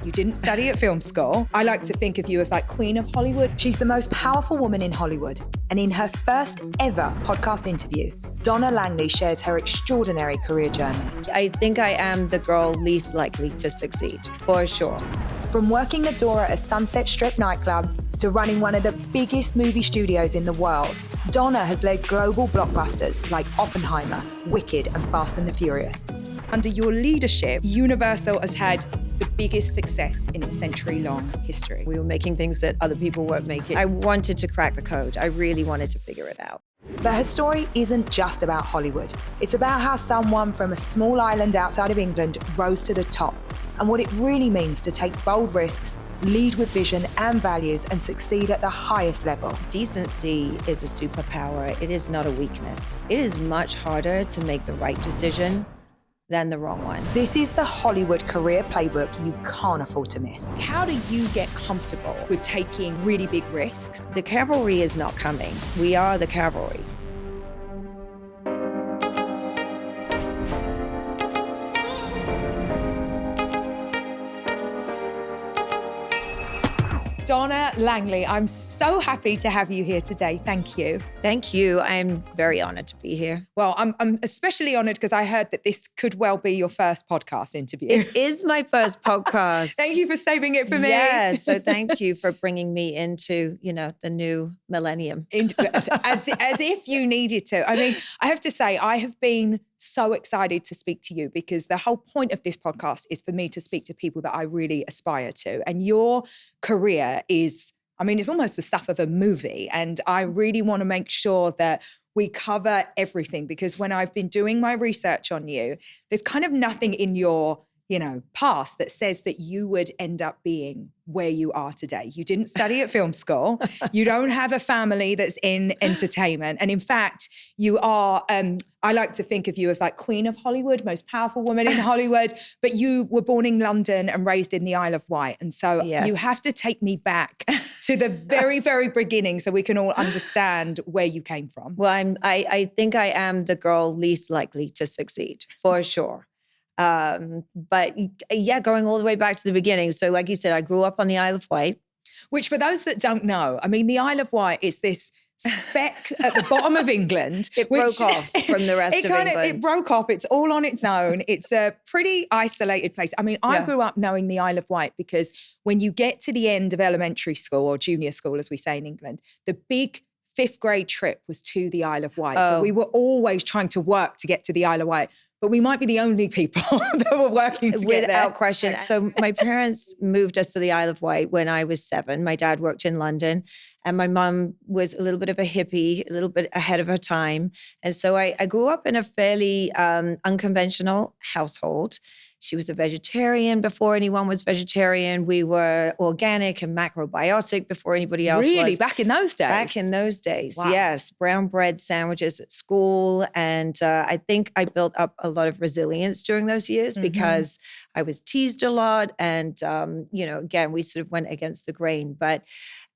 You didn't study at film school. I like to think of you as like Queen of Hollywood. She's the most powerful woman in Hollywood. And in her first ever podcast interview, Donna Langley shares her extraordinary career journey. I think I am the girl least likely to succeed, for sure. From working the door at a Sunset Strip nightclub to running one of the biggest movie studios in the world, Donna has led global blockbusters like Oppenheimer, Wicked, and Fast and the Furious. Under your leadership, Universal has had the biggest success in its century-long history. We were making things that other people weren't making. I wanted to crack the code. I really wanted to figure it out. But her story isn't just about Hollywood. It's about how someone from a small island outside of England rose to the top and what it really means to take bold risks, lead with vision and values, and succeed at the highest level. Decency is a superpower. It is not a weakness. It is much harder to make the right decision than the wrong one. This is the Hollywood career playbook you can't afford to miss. How do you get comfortable with taking really big risks? The cavalry is not coming. We are the cavalry. Donna Langley, I'm so happy to have you here today. Thank you. Thank you. I'm very honored to be here. Well, I'm especially honored because I heard that this could well be your first podcast interview. It is my first podcast. Thank you for saving it for me. Yeah, so thank you for bringing me into, the new millennium. As if you needed to. I mean, I have to say, I have been so excited to speak to you because the whole point of this podcast is for me to speak to people that I really aspire to. And your career is, it's almost the stuff of a movie. And I really want to make sure that we cover everything, because when I've been doing my research on you, there's kind of nothing in your past that says that you would end up being where you are today. You didn't study at film school. You don't have a family that's in entertainment. And in fact, you are, I like to think of you as like Queen of Hollywood, most powerful woman in Hollywood, but you were born in London and raised in the Isle of Wight. And so You have to take me back to the very, very beginning so we can all understand where you came from. Well, I think I am the girl least likely to succeed, for sure. But yeah, going all the way back to the beginning. So like you said, I grew up on the Isle of Wight. Which for those that don't know, the Isle of Wight is this speck at the bottom of England. It broke off from the rest of England. It broke off. It's all on its own. It's a pretty isolated place. I grew up knowing the Isle of Wight because when you get to the end of elementary school or junior school, as we say in England, the big 5th grade trip was to the Isle of Wight. So we were always trying to work to get to the Isle of Wight. But we might be the only people that were working to get there. Without question. So my parents moved us to the Isle of Wight when I was 7. My dad worked in London and my mum was a little bit of a hippie, a little bit ahead of her time. And so I grew up in a fairly unconventional household. She was a vegetarian before anyone was vegetarian. We were organic and macrobiotic before anybody else was. Really? Back in those days? Back in those days, wow. Yes. Brown bread sandwiches at school. And I think I built up a lot of resilience during those years because I was teased a lot. And, again, we sort of went against the grain. But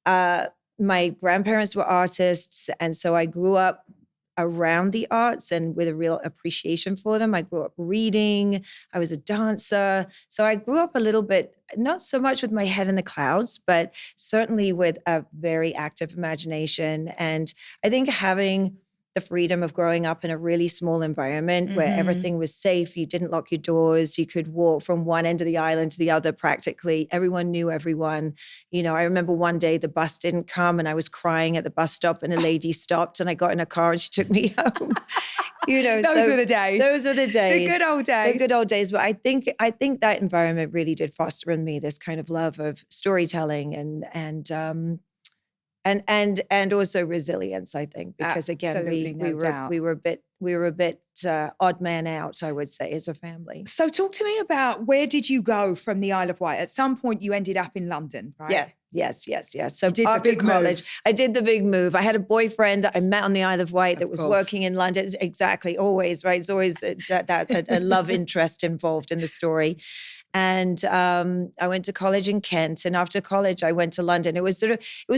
my grandparents were artists. And so I grew up around the arts and with a real appreciation for them. I grew up reading. I was a dancer. So I grew up a little bit, not so much with my head in the clouds, but certainly with a very active imagination. And I think having the freedom of growing up in a really small environment where everything was safe, you didn't lock your doors, you could walk from one end of the island to the other practically. Everyone knew everyone. I remember one day the bus didn't come and I was crying at the bus stop and a lady stopped and I got in a car and she took me home. Those were the days. Those were the days. The good old days. The good old days. But I think that environment really did foster in me this kind of love of storytelling and also resilience, I think, because again, we were a bit odd man out, I would say, as a family. So talk to me about, where did you go from the Isle of Wight? At some point you ended up in London, right? Yeah. Yes. So after college, I did the big move. I had a boyfriend I met on the Isle of Wight that was working in London. Exactly. Always, right? It's always a love interest involved in the story. And I went to college in Kent. And after college, I went to London. It was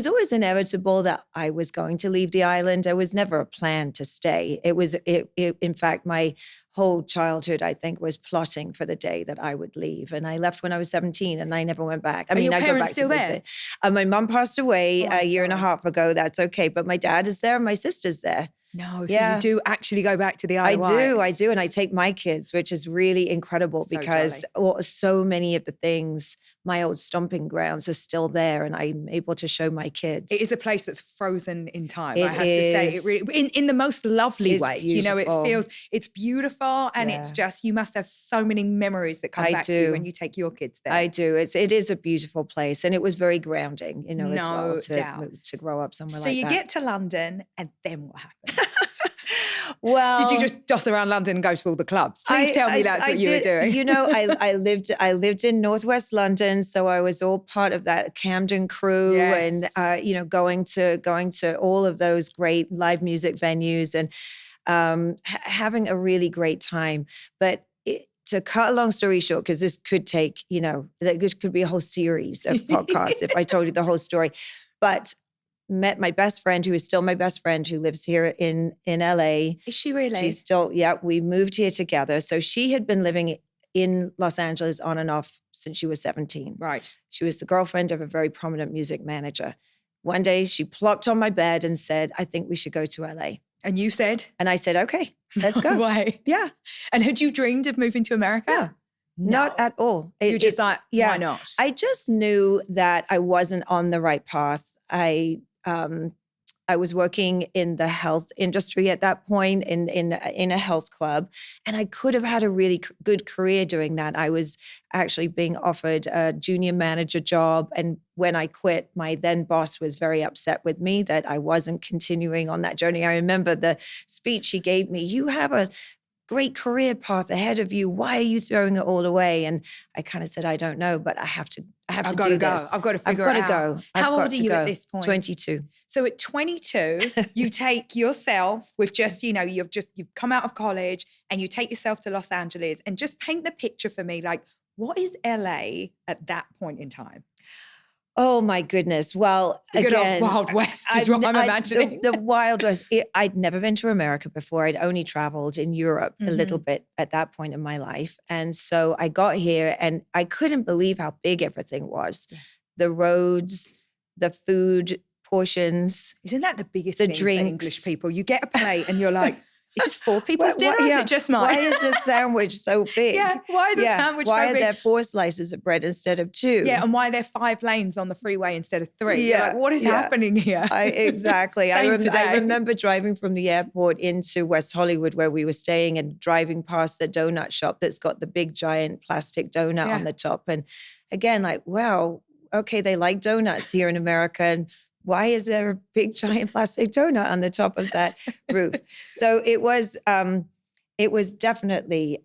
always inevitable that I was going to leave the island. There was never a plan to stay. In fact, my whole childhood, I think, was plotting for the day that I would leave. And I left when I was 17 and I never went back. Are your I go parents back still to visit. there? My mum passed away Oh, a year and a sorry. half ago. That's okay. But my dad is there and my sister's there. No, so you do actually go back to the Isle of Wight. I do. And I take my kids, which is really incredible because so many of the things, my old stomping grounds are still there and I'm able to show my kids. It is a place that's frozen in time, I have to say. It really, in the most lovely way. Beautiful. You know, it's beautiful and it's just, you must have so many memories that come back to you when you take your kids there. I do. It is a beautiful place and it was very grounding, you know, as well to grow up somewhere like that. So you get to London and then what happens? Well, did you just doss around London and go to all the clubs? Please tell me that's what you were doing. You know, I lived in Northwest London, so I was all part of that Camden crew, and you know, going to all of those great live music venues and having a really great time. But to cut a long story short, because this could take, you know, this could be a whole series of podcasts if I told you the whole story, but met my best friend, who is still my best friend, who lives here in LA. Is she really? She's still, we moved here together. So she had been living in Los Angeles on and off since she was 17. Right. She was the girlfriend of a very prominent music manager. One day she plopped on my bed and said, I think we should go to LA. And you said? And I said, okay, let's go. Why? Yeah. And had you dreamed of moving to America? Yeah. No. Not at all. You just thought, why not? I just knew that I wasn't on the right path. I was working in the health industry at that point in a health club, and I could have had a really good career doing that. I was actually being offered a junior manager job, and when I quit, my then boss was very upset with me that I wasn't continuing on that journey. I remember the speech she gave me. You have a great career path ahead of you. Why are you throwing it all away? And I kind of said, I don't know, but I have to do this. I've got to figure it out. Go. How old are you at this point? 22. So at 22, you take yourself with just, you know, you've come out of college and you take yourself to Los Angeles, and just paint the picture for me. Like, what is LA at that point in time? Oh my goodness. Well, the good old Wild West is what I'm imagining. The Wild West. I'd never been to America before. I'd only traveled in Europe a little bit at that point in my life. And so I got here and I couldn't believe how big everything was. Yeah. The roads, the food portions. Isn't that the biggest thing for drinks. English people? You get a plate and you're like, is this 4 people's dinner or is it just mine? Why is this sandwich so big? Yeah, why is the sandwich so big? Why are there 4 slices of bread instead of 2? Yeah, and why are there 5 lanes on the freeway instead of 3? Yeah. You're like, what is happening here? Exactly. I remember driving from the airport into West Hollywood where we were staying and driving past the donut shop that's got the big giant plastic donut on the top. And again, like, wow, okay, they like donuts here in America, and why is there a big giant plastic donut on the top of that roof? So it was definitely,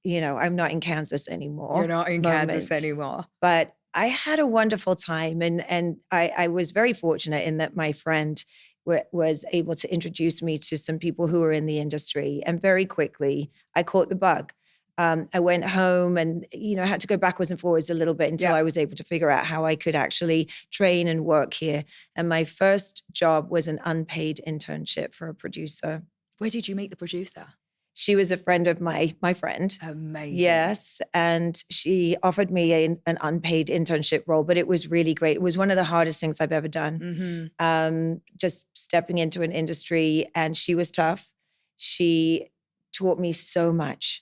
you know, I'm not in Kansas anymore. You're not in Kansas anymore. But I had a wonderful time, and I was very fortunate in that my friend was able to introduce me to some people who were in the industry, and very quickly I caught the bug. I went home and, you know, had to go backwards and forwards a little bit until I was able to figure out how I could actually train and work here. And my first job was an unpaid internship for a producer. Where did you meet the producer? She was a friend of my friend. Amazing. Yes. And she offered me an unpaid internship role, but it was really great. It was one of the hardest things I've ever done. Just stepping into an industry, and she was tough. She taught me so much.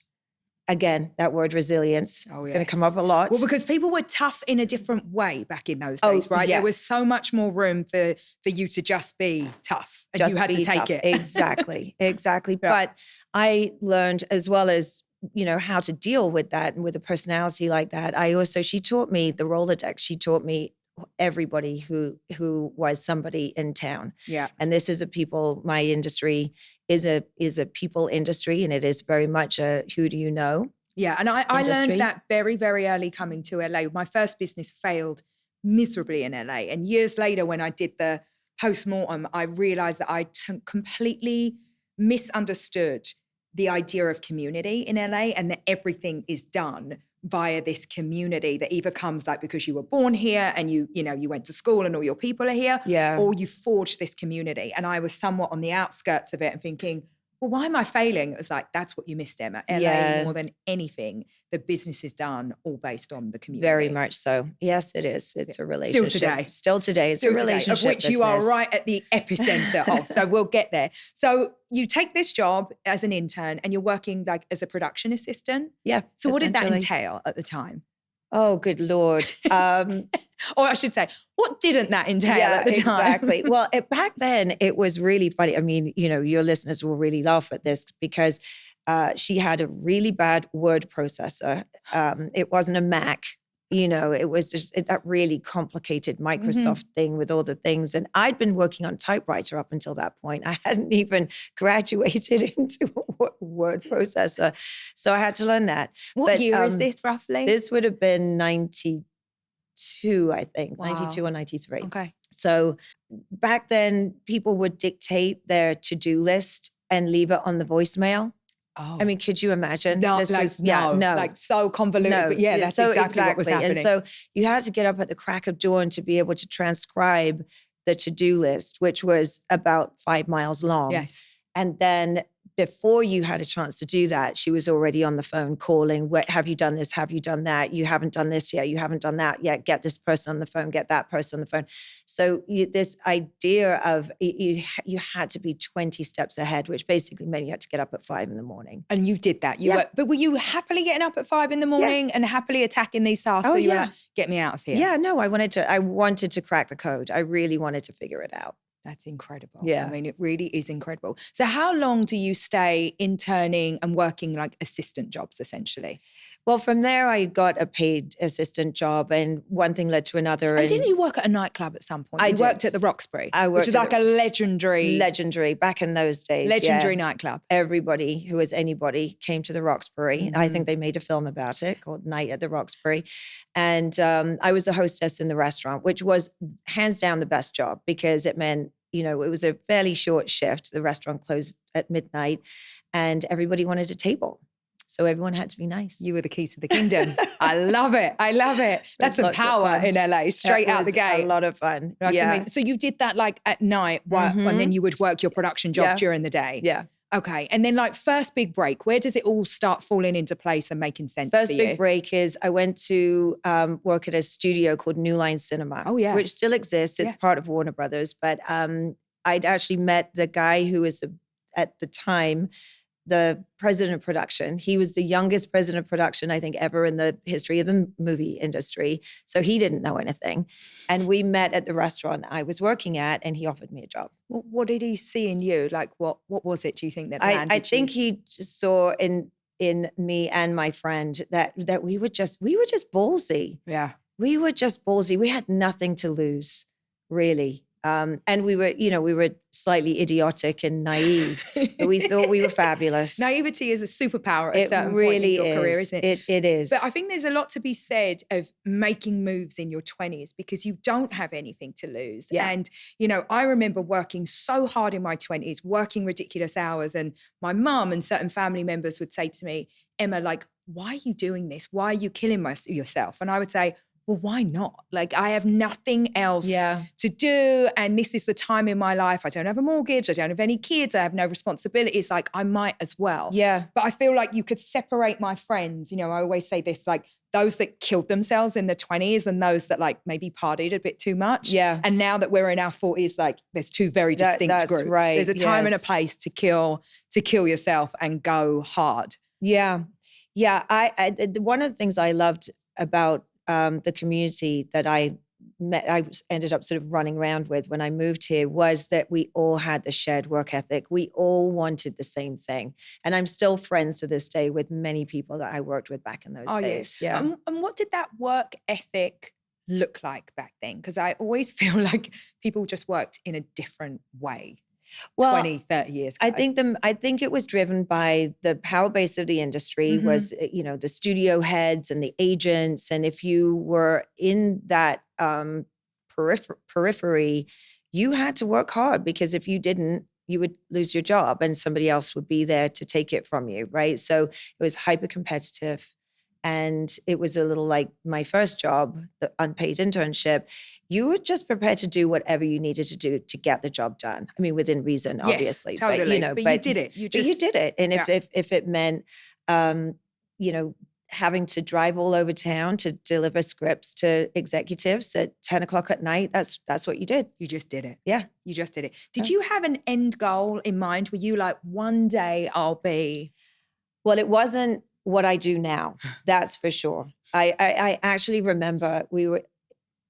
Again, that word resilience is going to come up a lot. Well, because people were tough in a different way back in those days, right? Yes. There was so much more room for you to just be tough, and you had to take it. Exactly. Yeah. But I learned, as well as, you know, how to deal with that and with a personality like that. She taught me the Rolodex. She taught me everybody who was somebody in town. Yeah. And this is my industry is a people industry, and it is very much a who do you know? Yeah. And I learned that very, very early coming to LA. My first business failed miserably in LA. And years later, when I did the postmortem, I realized that I completely misunderstood the idea of community in LA, and that everything is done via this community that either comes like because you were born here and you went to school and all your people are here, or you forged this community. And I was somewhat on the outskirts of it and thinking, well, why am I failing? It was like, that's what you missed, Emma. LA, more than anything, the business is done all based on the community. Very much so. Yes, it is. It's a relationship. Still today. It's a relationship of which you are right at the epicenter of. So we'll get there. So you take this job as an intern and you're working like as a production assistant. Yeah. So what did that entail at the time? Oh, good Lord. Or I should say, what didn't that entail at the time? Exactly. Well, back then it was really funny. I mean, your listeners will really laugh at this because she had a really bad word processor. It wasn't a Mac. It was just that really complicated Microsoft thing with all the things. And I'd been working on typewriter up until that point. I hadn't even graduated into a word processor. So I had to learn that. What year is this roughly? This would have been 92, I think, 92 or 93. Okay. So back then, people would dictate their to-do list and leave it on the voicemail. Oh. I mean, could you imagine? No, like so convoluted, but that's exactly what was happening. And so you had to get up at the crack of dawn to be able to transcribe the to-do list, which was about 5 miles long. Yes. And then before you had a chance to do that, she was already on the phone calling, have you done this? Have you done that? You haven't done this yet. You haven't done that yet. Get this person on the phone, get that person on the phone. So this idea of you had to be 20 steps ahead, which basically meant you had to get up at 5 a.m. And you did that. But were you happily getting up at 5 a.m. and happily attacking these tasks? Oh, you were like, get me out of here. Yeah, no, I wanted to crack the code. I really wanted to figure it out. That's incredible. Yeah. I mean, it really is incredible. So how long do you stay interning and working like assistant jobs essentially? Well, from there, I got a paid assistant job and one thing led to another. And didn't you work at a nightclub at some point? I did. Worked at the Roxbury, which is like a legendary back in those days. Legendary nightclub. Everybody who was anybody came to the Roxbury. Mm-hmm. I think they made a film about it called Night at the Roxbury. And I was a hostess in the restaurant, which was hands down the best job because it meant, it was a fairly short shift. The restaurant closed at midnight and everybody wanted a table. So everyone had to be nice. You were the key to the kingdom. I love it. That's some power in LA, straight out the gate. A lot of fun. Right, yeah. So you did that like at night, and then you would work your production job during the day. Yeah. Okay. And then like first big break, where does it all start falling into place and making sense First for you? big break is I went to work at a studio called New Line Cinema. Oh, yeah. Which still exists. It's part of Warner Brothers. But I'd actually met the guy who was at the time the president of production. He was the youngest president of production, I think, ever in the history of the movie industry. So he didn't know anything. And we met at the restaurant I was working at, and he offered me a job. Well, what did he see in you? Like, what was it, do you think, that landed I think he just saw in me and my friend that we were just ballsy. Yeah. We were just ballsy. We had nothing to lose, really. And we were slightly idiotic and naive, but we thought we were fabulous. Naivety is a superpower at a certain point in your career, isn't it? It is. But I think there's a lot to be said of making moves in your 20s because you don't have anything to lose. Yeah. And, I remember working so hard in my 20s, working ridiculous hours. And my mum and certain family members would say to me, Emma, like, why are you doing this? Why are you killing yourself? And I would say, well, why not? Like, I have nothing else to do. And this is the time in my life. I don't have a mortgage. I don't have any kids. I have no responsibilities. Like, I might as well. Yeah. But I feel like you could separate my friends. I always say this, like those that killed themselves in the 20s and those that like maybe partied a bit too much. Yeah. And now that we're in our 40s, like there's two very distinct that's groups. Right. There's a time and a place to kill yourself and go hard. Yeah. Yeah. I one of the things I loved about the community that I ended up sort of running around with when I moved here was that we all had the shared work ethic. We all wanted the same thing. And I'm still friends to this day with many people that I worked with back in those days. Yeah. And what did that work ethic look like back then? Because I always feel like people just worked in a different way. 20, 30 years ago. I think it was driven by the power base of the industry was, the studio heads and the agents. And if you were in that periphery, you had to work hard because if you didn't, you would lose your job and somebody else would be there to take it from you, right? So it was hyper competitive. and it was a little like my first job, the unpaid internship, you were just prepared to do whatever you needed to do to get the job done. I mean, within reason, obviously. Yes, totally. But you did it. You did it. And if it meant, having to drive all over town to deliver scripts to executives at 10 o'clock at night, that's what you did. You just did it. Yeah. You just did it. Did you have an end goal in mind? Were you like, one day I'll be... Well, it wasn't what I do now. That's for sure. I actually remember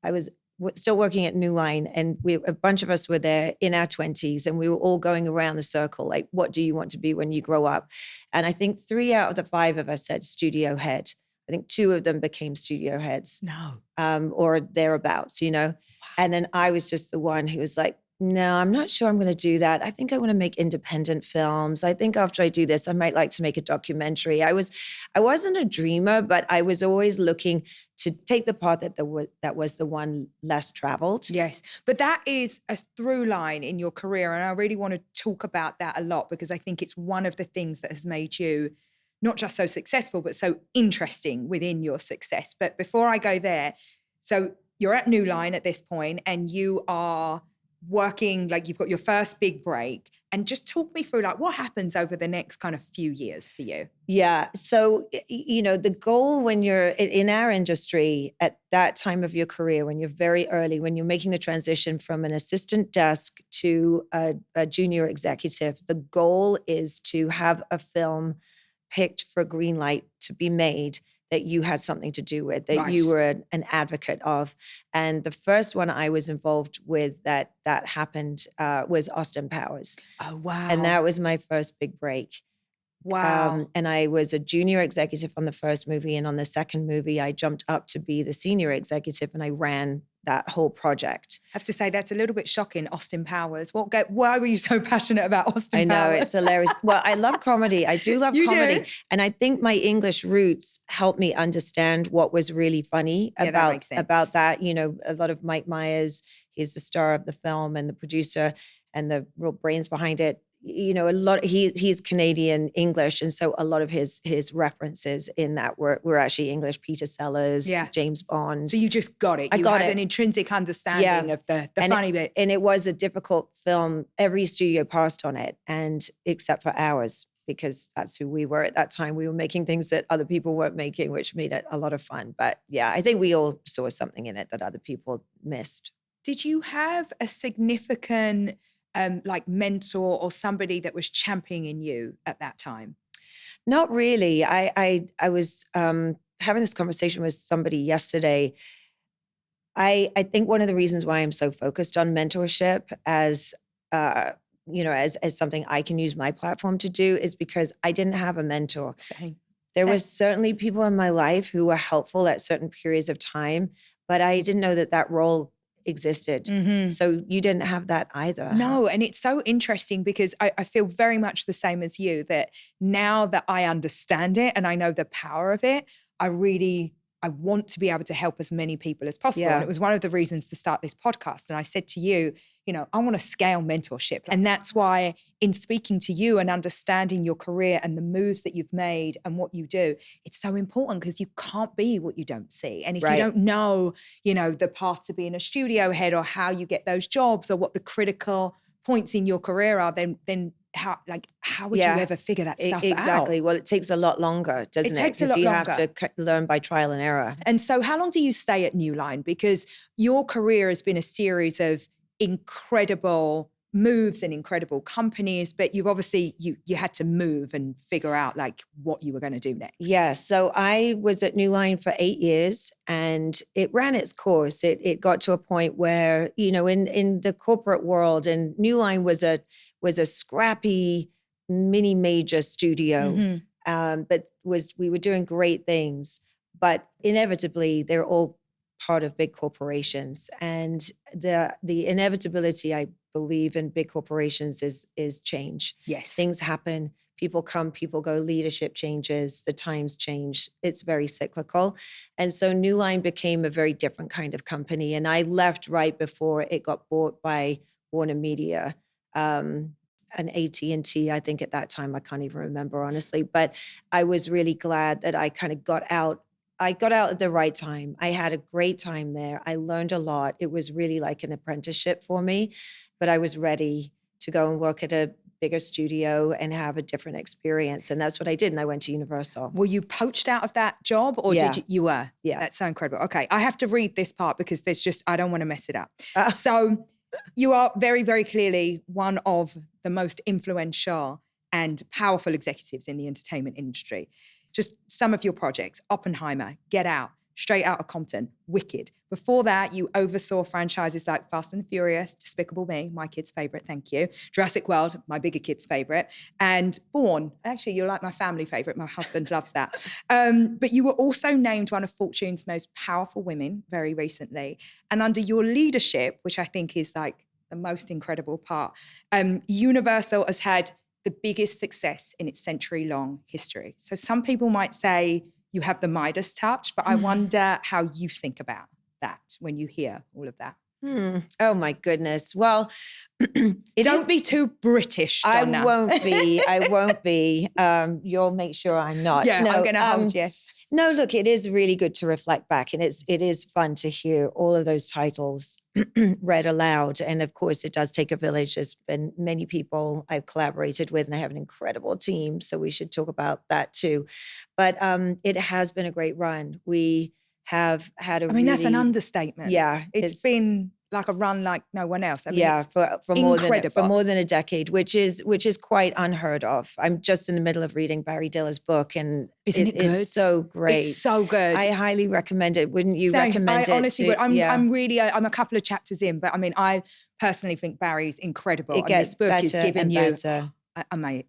I was still working at New Line, and a bunch of us were there in our 20s, and we were all going around the circle, like, what do you want to be when you grow up? And I think 3 out of the 5 of us said studio head. I think 2 of them became studio heads. No. Or thereabouts, Wow. And then I was just the one who was like, no, I'm not sure I'm going to do that. I think I want to make independent films. I think after I do this, I might like to make a documentary. I wasn't a dreamer, but I was always looking to take the path that was the one less traveled. Yes, but that is a through line in your career, and I really want to talk about that a lot, because I think it's one of the things that has made you not just so successful, but so interesting within your success. But before I go there, so you're at New Line at this point, and you are working, like, you've got your first big break, and just talk me through, like, what happens over the next kind of few years for you? Yeah. So, the goal when you're in our industry at that time of your career, when you're very early, when you're making the transition from an assistant desk to a junior executive, the goal is to have a film picked for green light to be made that you had something to do with, that Nice. You were an advocate of. And the first one I was involved with that happened was Austin Powers. Oh, wow. And that was my first big break. Wow. And I was a junior executive on the first movie. And on the second movie, I jumped up to be the senior executive, and I ran that whole project. I have to say, that's a little bit shocking, Austin Powers. Why were you so passionate about Austin Powers? I know, it's hilarious. Well, I love comedy. I do love comedy. Do? And I think my English roots helped me understand what was really funny about that. A lot of Mike Myers, he's the star of the film and the producer and the real brains behind it. A lot. He's Canadian English, and so a lot of his references in that were actually English. Peter Sellers, James Bond. So you just got it. You had an intrinsic understanding of the funny bits. And it was a difficult film. Every studio passed on it, and except for ours, because that's who we were at that time. We were making things that other people weren't making, which made it a lot of fun. But yeah, I think we all saw something in it that other people missed. Did you have a significant mentor or somebody that was championing you at that time? Not really. I was having this conversation with somebody yesterday. I think one of the reasons why I'm so focused on mentorship as something I can use my platform to do is because I didn't have a mentor. There was certainly people in my life who were helpful at certain periods of time, but I didn't know that role existed. Mm-hmm. So you didn't have that either. No, and it's so interesting because I feel very much the same as you, that now that I understand it and I know the power of it, I want to be able to help as many people as possible. Yeah. And it was one of the reasons to start this podcast. And I said to you, I want to scale mentorship. And that's why in speaking to you and understanding your career and the moves that you've made and what you do, it's so important, because you can't be what you don't see. And if you don't know, the path to being a studio head or how you get those jobs or what the critical points in your career are, then how would you ever figure that stuff out? Exactly. Well, it takes a lot longer, doesn't it? Takes a lot longer. Because you have to learn by trial and error. And so how long do you stay at New Line? Because your career has been a series of incredible moves and incredible companies, but you've obviously, you had to move and figure out what you were going to do next. Yeah. So I was at New Line for 8 years, and it ran its course. It got to a point where, in the corporate world, and New Line was a scrappy mini major studio, Mm-hmm. but we were doing great things, but inevitably they're all part of big corporations, and the inevitability, I believe, in big corporations is change. Yes, things happen. People come, people go, leadership changes, the times change. It's very cyclical. And so New Line became a very different kind of company. And I left right before it got bought by Warner Media, and AT&T, I think at that time. I can't even remember, honestly. But I was really glad that I kind of got out I got out at the right time. I had a great time there. I learned a lot. It was really like an apprenticeship for me, but I was ready to go and work at a bigger studio and have a different experience. And that's what I did. And I went to Universal. Were you poached out of that job or Yeah. did you were? Yeah. That's so incredible. Okay. I have to read this part because I don't want to mess it up. Ah. So you are very, very clearly one of the most influential and powerful executives in the entertainment industry. Just some of your projects: Oppenheimer, Get Out, Straight Outta Compton, Wicked. Before that, you oversaw franchises like Fast and the Furious, Despicable Me, my kid's favorite, thank you, Jurassic World, my bigger kid's favorite, and Born. Actually, you're like my family favorite. My husband loves that. But you were also named one of Fortune's most powerful women very recently. And under your leadership, which I think is like the most incredible part, Universal has had the biggest success in its century-long history. So some people might say you have the Midas touch, but I wonder how you think about that when you hear all of that. Oh my goodness. Well, don't be too British, Donna. I won't be. I won't be. You'll make sure I'm not. Yeah, no, I'm going to hold you. No, look, it is really good to reflect back, and it is fun to hear all of those titles read aloud. And of course, it does take a village. There's been many people I've collaborated with, and I have an incredible team. So we should talk about that too. But it has been a great run. We have had that's an understatement. Yeah, it's been like a run like no one else. I mean, yeah, for more than a decade, which is quite unheard of. I'm just in the middle of reading Barry Diller's book, and isn't it good? It's so great. It's so good. I highly recommend it. Wouldn't you recommend it? I honestly would. I'm a couple of chapters in, but I mean, I personally think Barry's incredible. It gets this book better is giving and you better.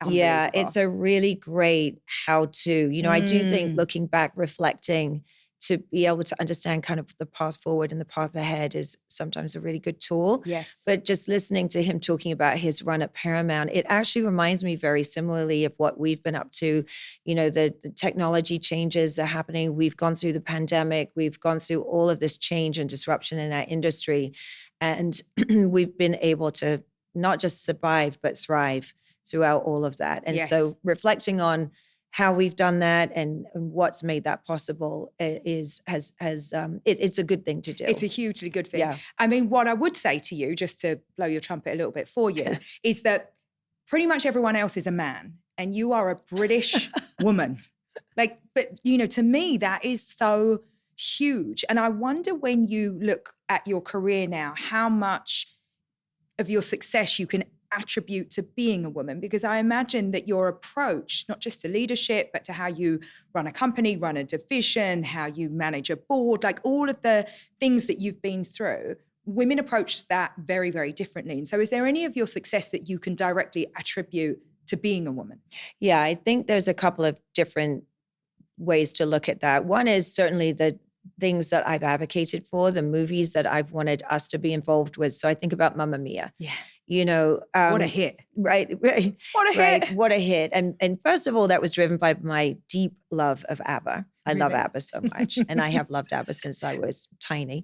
Yeah, it's a really great how-to. I do think looking back, reflecting, to be able to understand kind of the path forward and the path ahead is sometimes a really good tool. Yes. But just listening to him talking about his run at Paramount, it actually reminds me very similarly of what we've been up to. The technology changes are happening. We've gone through the pandemic. We've gone through all of this change and disruption in our industry. And we've been able to not just survive, but thrive throughout all of that. And so reflecting on how we've done that and what's made that possible it's a good thing to do. It's a hugely good thing. Yeah. I mean, what I would say to you, just to blow your trumpet a little bit for you, is that pretty much everyone else is a man and you are a British woman. But to me, that is so huge. And I wonder when you look at your career now, how much of your success you can attribute to being a woman, because I imagine that your approach, not just to leadership, but to how you run a company, run a division, how you manage a board, like all of the things that you've been through, women approach that very, very differently. And so is there any of your success that you can directly attribute to being a woman? Yeah, I think there's a couple of different ways to look at that. One is certainly the things that I've advocated for, the movies that I've wanted us to be involved with. So I think about Mamma Mia. Yeah. What a hit. Right. What a hit. What a hit. And first of all, that was driven by my deep love of ABBA. I love ABBA so much. And I have loved ABBA since I was tiny.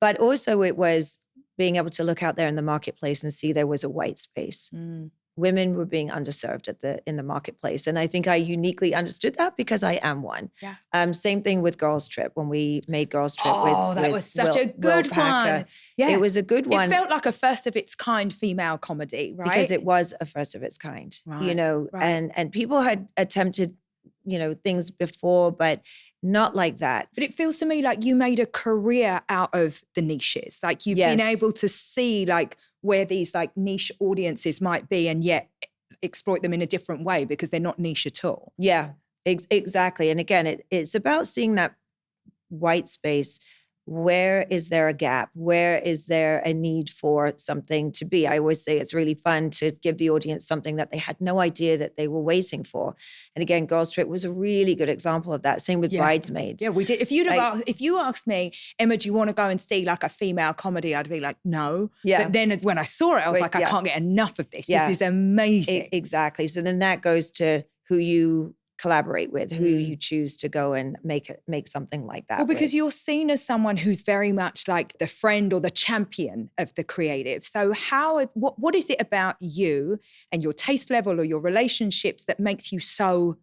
But also it was being able to look out there in the marketplace and see there was a white space. Women were being underserved in the marketplace. And I think I uniquely understood that because I am one. Yeah. Same thing with Girls Trip, when we made Girls Trip that was such a good one. Yeah. It was a good one. It felt like a first of its kind female comedy, right? Because it was a first of its kind, right. And people had attempted, things before, but not like that. But it feels to me like you made a career out of the niches. Like you've been able to see like where these like niche audiences might be and yet exploit them in a different way because they're not niche at all. Yeah, exactly. And again, it's about seeing that white space. Where is there a gap? Where is there a need for something to be? I always say it's really fun to give the audience something that they had no idea that they were waiting for. And again, Girls Trip was a really good example of that. Same with Bridesmaids. Yeah, we did. If you asked me, Emma, do you want to go and see like a female comedy? I'd be like, no. Yeah. But then when I saw it, I was like, I can't get enough of this. Yeah. This is amazing. Exactly. So then that goes to who you collaborate with, who you choose to go and make something like that. Well, because you're seen as someone who's very much like the friend or the champion of the creative. So what is it about you and your taste level or your relationships that makes you so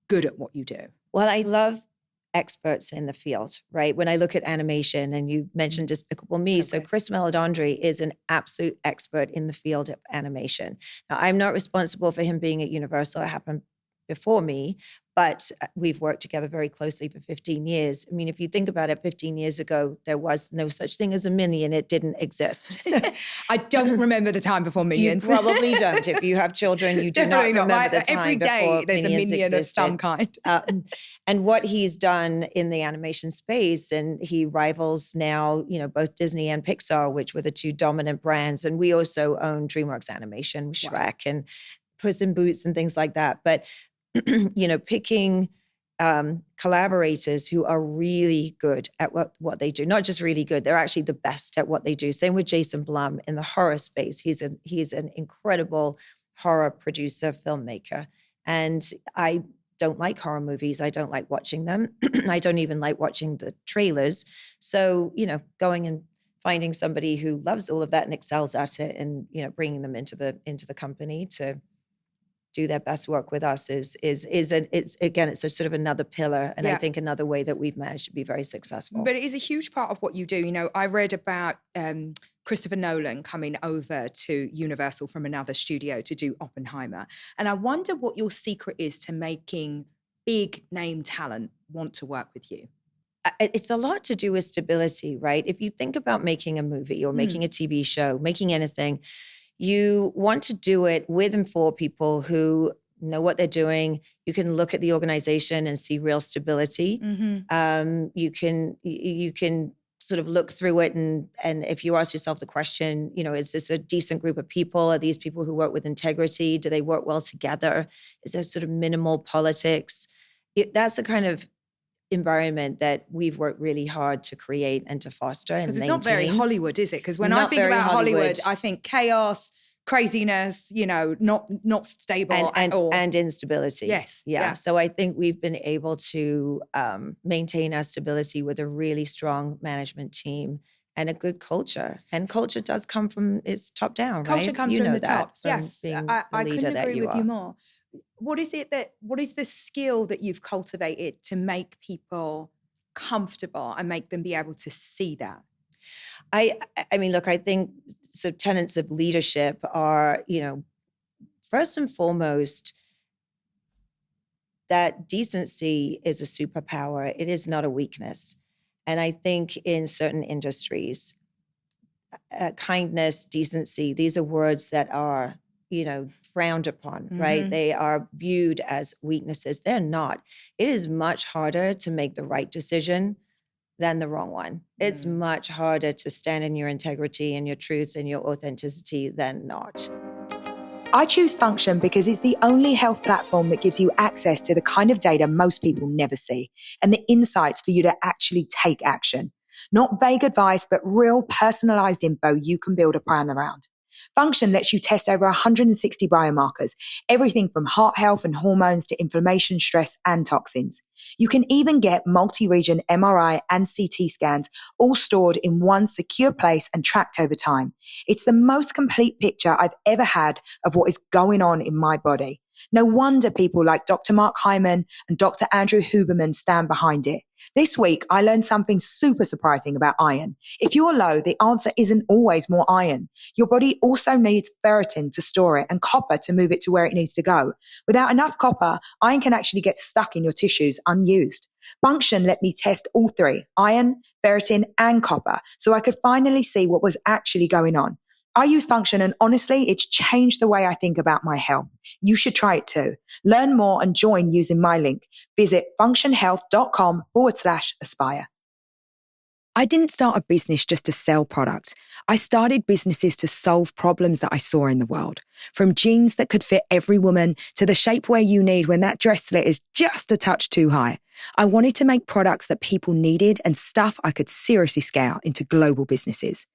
good at what you do? Well, I love experts in the field, right? When I look at animation, and you mentioned Despicable Me, so Chris Meledandri is an absolute expert in the field of animation. Now, I'm not responsible for him being at Universal. It happened before me, but we've worked together very closely for 15 years. I mean, if you think about it, 15 years ago, there was no such thing as a Minion. It didn't exist. I don't remember the time before Minions. You probably don't. If you have children, you do not remember the time every day before there's Minions a Minion existed. of some kind. And what he's done in the animation space, and he rivals now, both Disney and Pixar, which were the two dominant brands. And we also own DreamWorks Animation, Shrek and Puss in Boots and things like that. But picking collaborators who are really good at what they do, not just really good, they're actually the best at what they do. Same with Jason Blum in the horror space. He's an incredible horror producer, filmmaker. And I don't like horror movies. I don't like watching them. I don't even like watching the trailers. So, going and finding somebody who loves all of that and excels at it, and, bringing them into the company to do their best work with us it's a sort of another pillar, and I think another way that we've managed to be very successful. But it is a huge part of what you do. I read about Christopher Nolan coming over to Universal from another studio to do Oppenheimer, and I wonder what your secret is to making big name talent want to work with you. It's a lot to do with stability, right? If you think about making a movie or making a TV show, making anything, you want to do it with and for people who know what they're doing. You can look at the organization and see real stability. Mm-hmm. You can sort of look through it, and if you ask yourself the question, is this a decent group of people? Are these people who work with integrity? Do they work well together? Is there sort of minimal politics? That's the kind of environment that we've worked really hard to create and to foster and maintain. Because it's not very Hollywood, is it? Because when I think about Hollywood, I think chaos, craziness, not stable at all. And instability. Yes. Yeah. So I think we've been able to maintain our stability with a really strong management team and a good culture. And culture does come from, it's top down, right? Culture comes from the top. Yes. I couldn't agree with you more. What is the skill that you've cultivated to make people comfortable and make them be able to see that? I mean, look, I think so tenets of leadership are, first and foremost, that decency is a superpower. It is not a weakness. And I think in certain industries, kindness, decency, these are words that are, frowned upon, right? They are viewed as weaknesses. They're not. It is much harder to make the right decision than the wrong one. It's much harder to stand in your integrity and your truth and your authenticity than not. I choose Function because it's the only health platform that gives you access to the kind of data most people never see and the insights for you to actually take action. Not vague advice, but real personalized info you can build a plan around. Function lets you test over 160 biomarkers, everything from heart health and hormones to inflammation, stress, and toxins. You can even get multi-region MRI and CT scans, all stored in one secure place and tracked over time. It's the most complete picture I've ever had of what is going on in my body. No wonder people like Dr. Mark Hyman and Dr. Andrew Huberman stand behind it. This week, I learned something super surprising about iron. If you're low, the answer isn't always more iron. Your body also needs ferritin to store it and copper to move it to where it needs to go. Without enough copper, iron can actually get stuck in your tissues unused. Function let me test all three, iron, ferritin, and copper, so I could finally see what was actually going on. I use Function and honestly, it's changed the way I think about my health. You should try it too. Learn more and join using my link. Visit functionhealth.com/aspire. I didn't start a business just to sell products. I started businesses to solve problems that I saw in the world. From jeans that could fit every woman to the shapewear you need when that dress slit is just a touch too high. I wanted to make products that people needed and stuff I could seriously scale into global businesses.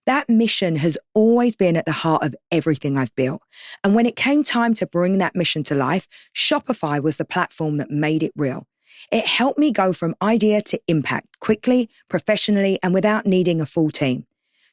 That mission has always been at the heart of everything I've built. And when it came time to bring that mission to life, Shopify was the platform that made it real. It helped me go from idea to impact quickly, professionally, and without needing a full team.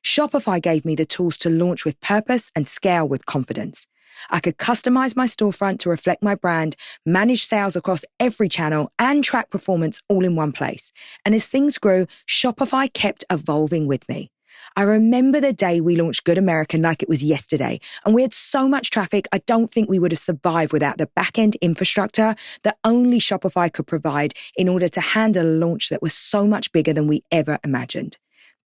Shopify gave me the tools to launch with purpose and scale with confidence. I could customize my storefront to reflect my brand, manage sales across every channel, and track performance all in one place. And as things grew, Shopify kept evolving with me. I remember the day we launched Good American like it was yesterday, and we had so much traffic, I don't think we would have survived without the back-end infrastructure that only Shopify could provide in order to handle a launch that was so much bigger than we ever imagined.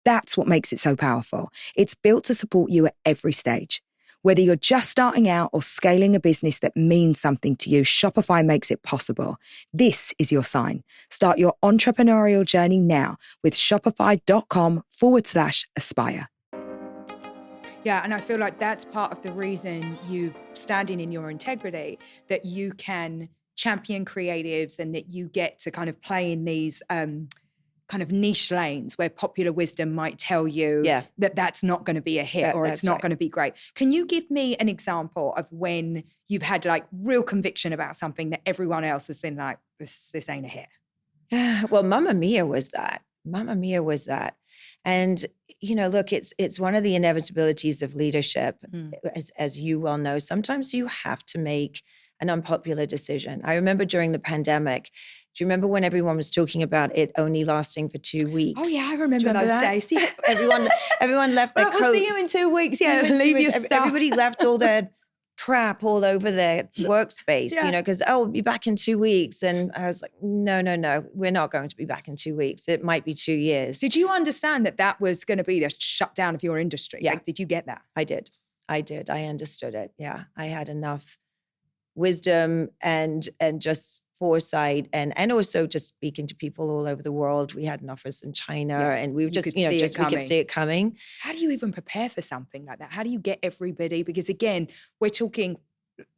That's what makes it so powerful. It's built to support you at every stage. Whether you're just starting out or scaling a business that means something to you, Shopify makes it possible. This is your sign. Start your entrepreneurial journey now with shopify.com/aspire. Yeah, and I feel like that's part of the reason you standing in your integrity, that you can champion creatives and that you get to kind of play in these kind of niche lanes where popular wisdom might tell you that that's not going to be a hit or it's not going to be great. Can you give me an example of when you've had like real conviction about something that everyone else has been like, this ain't a hit? Well, Mamma Mia was that. Mamma Mia was that. And, you know, look, it's one of the inevitabilities of leadership, as you well know. Sometimes you have to make an unpopular decision. I remember during the pandemic, do you remember when everyone was talking about it only lasting for 2 weeks? Oh yeah, I remember those days. Yeah. everyone left their coats. We'll see you in 2 weeks. Yeah, leave your stuff. Everybody left all their crap all over their workspace, you know, because, we'll be back in 2 weeks. And I was like, no, we're not going to be back in 2 weeks. It might be 2 years. Did you understand that was going to be the shutdown of your industry? Yeah. Like, did you get that? I did. I understood it. Yeah. I had enough wisdom and just foresight and also just speaking to people all over the world. We had an office in China and we were we could see it coming. How do you even prepare for something like that? How do you get everybody? Because again, we're talking,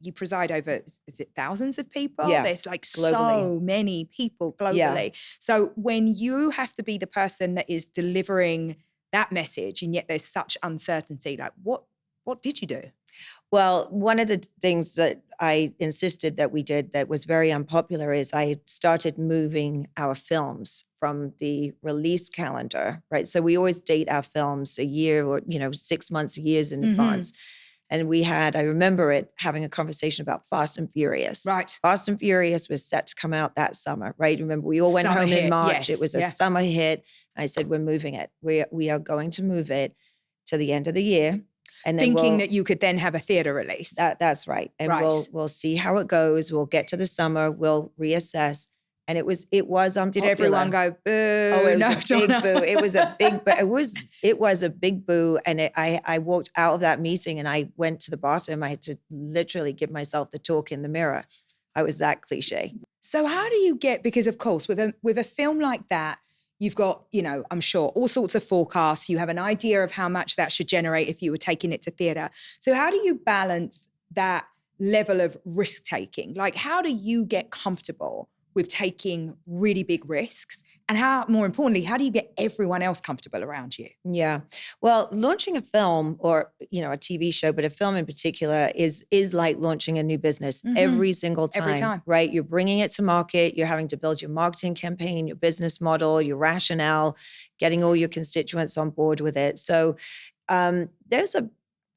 you preside over, is it thousands of people? Yeah. There's like globally. So many people globally. Yeah. So when you have to be the person that is delivering that message and yet there's such uncertainty, like what did you do? Well, one of the things that I insisted that we did that was very unpopular is I started moving our films from the release calendar, right? So we always date our films a year or, 6 months, years in advance. And I remember having a conversation about Fast and Furious. Right. Fast and Furious was set to come out that summer, right? Remember, we all went home in March. Yes. It was a summer hit. And I said, we're moving it. We are going to move it to the end of the year. And then thinking that you could then have a theater release. That's right. And we'll see how it goes. We'll get to the summer. We'll reassess. And it was unpopular. Did everyone go boo? Oh, it was a big boo. It was a big boo. It was a big boo. And I walked out of that meeting and I went to the bathroom. I had to literally give myself the talk in the mirror. I was that cliche. So how do you get, because of course with a film like that, you've got, I'm sure, all sorts of forecasts. You have an idea of how much that should generate if you were taking it to theatre. So how do you balance that level of risk-taking? Like, how do you get comfortable with taking really big risks? And more importantly, how do you get everyone else comfortable around you? Yeah. Well, launching a film or, a TV show, but a film in particular is like launching a new business every single time. Every time. Right? You're bringing it to market. You're having to build your marketing campaign, your business model, your rationale, getting all your constituents on board with it. So there's a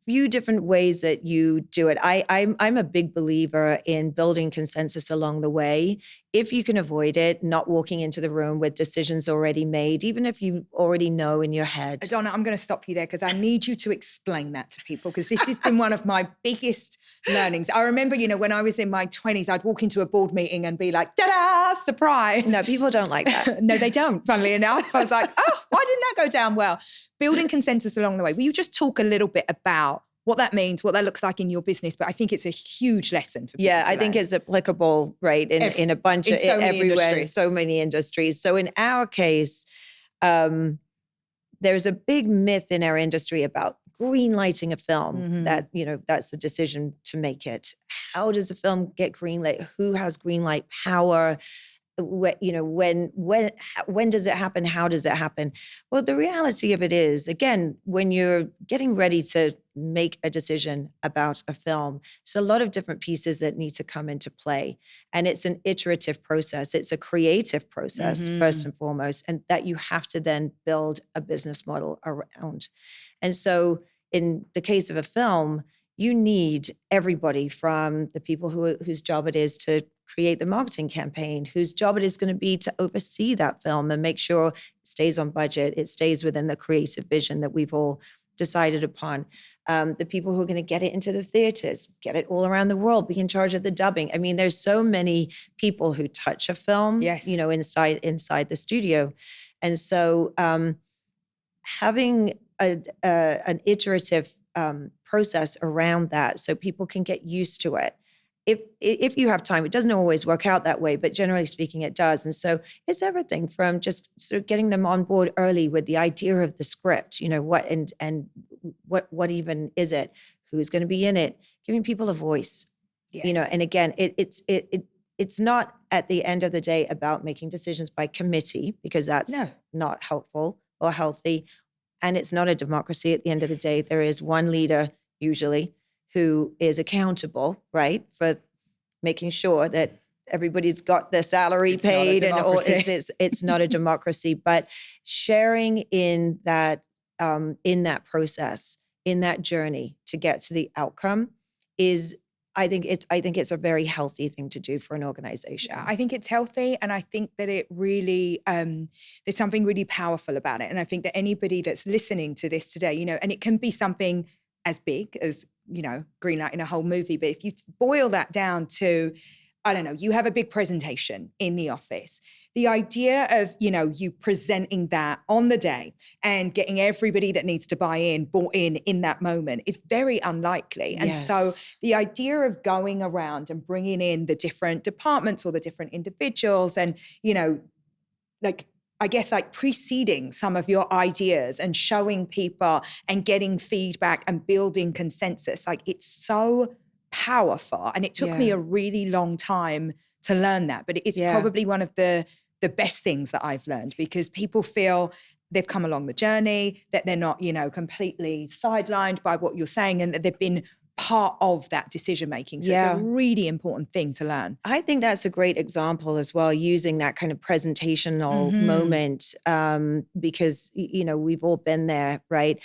few different ways that you do it. I'm a big believer in building consensus along the way. If you can avoid it, not walking into the room with decisions already made, even if you already know in your head. Donna, I'm going to stop you there because I need you to explain that to people because this has been one of my biggest learnings. I remember, when I was in my 20s, I'd walk into a board meeting and be like, ta-da, surprise. No, people don't like that. No, they don't, funnily enough. I was like, why didn't that go down well? Building consensus along the way. Will you just talk a little bit about what that means, what that looks like in your business? But I think it's a huge lesson for people. Yeah, I think it's applicable, right, in a bunch of everywhere, in so many industries. So in our case, there's a big myth in our industry about green lighting a film that, that's the decision to make it. How does a film get green lit? Who has green light power? When does it happen? How does it happen? Well, the reality of it is, again, when you're getting ready to make a decision about a film, there's a lot of different pieces that need to come into play. And it's an iterative process. It's a creative process, first and foremost, and that you have to then build a business model around. And so in the case of a film, you need everybody from the people whose job it is to create the marketing campaign, whose job it is going to be to oversee that film and make sure it stays on budget, it stays within the creative vision that we've all decided upon. The people who are going to get it into the theaters, get it all around the world, be in charge of the dubbing. I mean, there's so many people who touch a film, Yes. inside the studio. And so having an iterative process around that so people can get used to it. If you have time, it doesn't always work out that way, but generally speaking, it does. And so it's everything from just sort of getting them on board early with the idea of the script, what even is it, who's going to be in it, giving people a voice, Yes. and again, it's not at the end of the day about making decisions by committee, because that's not helpful or healthy. And it's not a democracy at the end of the day. There is one leader usually who is accountable, right, for making sure that everybody's got their salary paid, and all. It's not a democracy. But sharing in that process, in that journey to get to the outcome, is, I think it's a very healthy thing to do for an organization. Yeah, I think it's healthy, and I think that it really there's something really powerful about it. And I think that anybody that's listening to this today, and it can be something as big as greenlighting a whole movie, but if you boil that down to, I don't know, you have a big presentation in the office. The idea of, you presenting that on the day and getting everybody that needs to buy in, bought in that moment is very unlikely. And so the idea of going around and bringing in the different departments or the different individuals and, preceding some of your ideas and showing people and getting feedback and building consensus, it's so powerful. And it took me a really long time to learn that, but it's probably one of the best things that I've learned, because people feel they've come along the journey, that they're not, completely sidelined by what you're saying, and that they've been part of that decision-making. So it's a really important thing to learn. I think that's a great example as well, using that kind of presentational moment, because, we've all been there, right?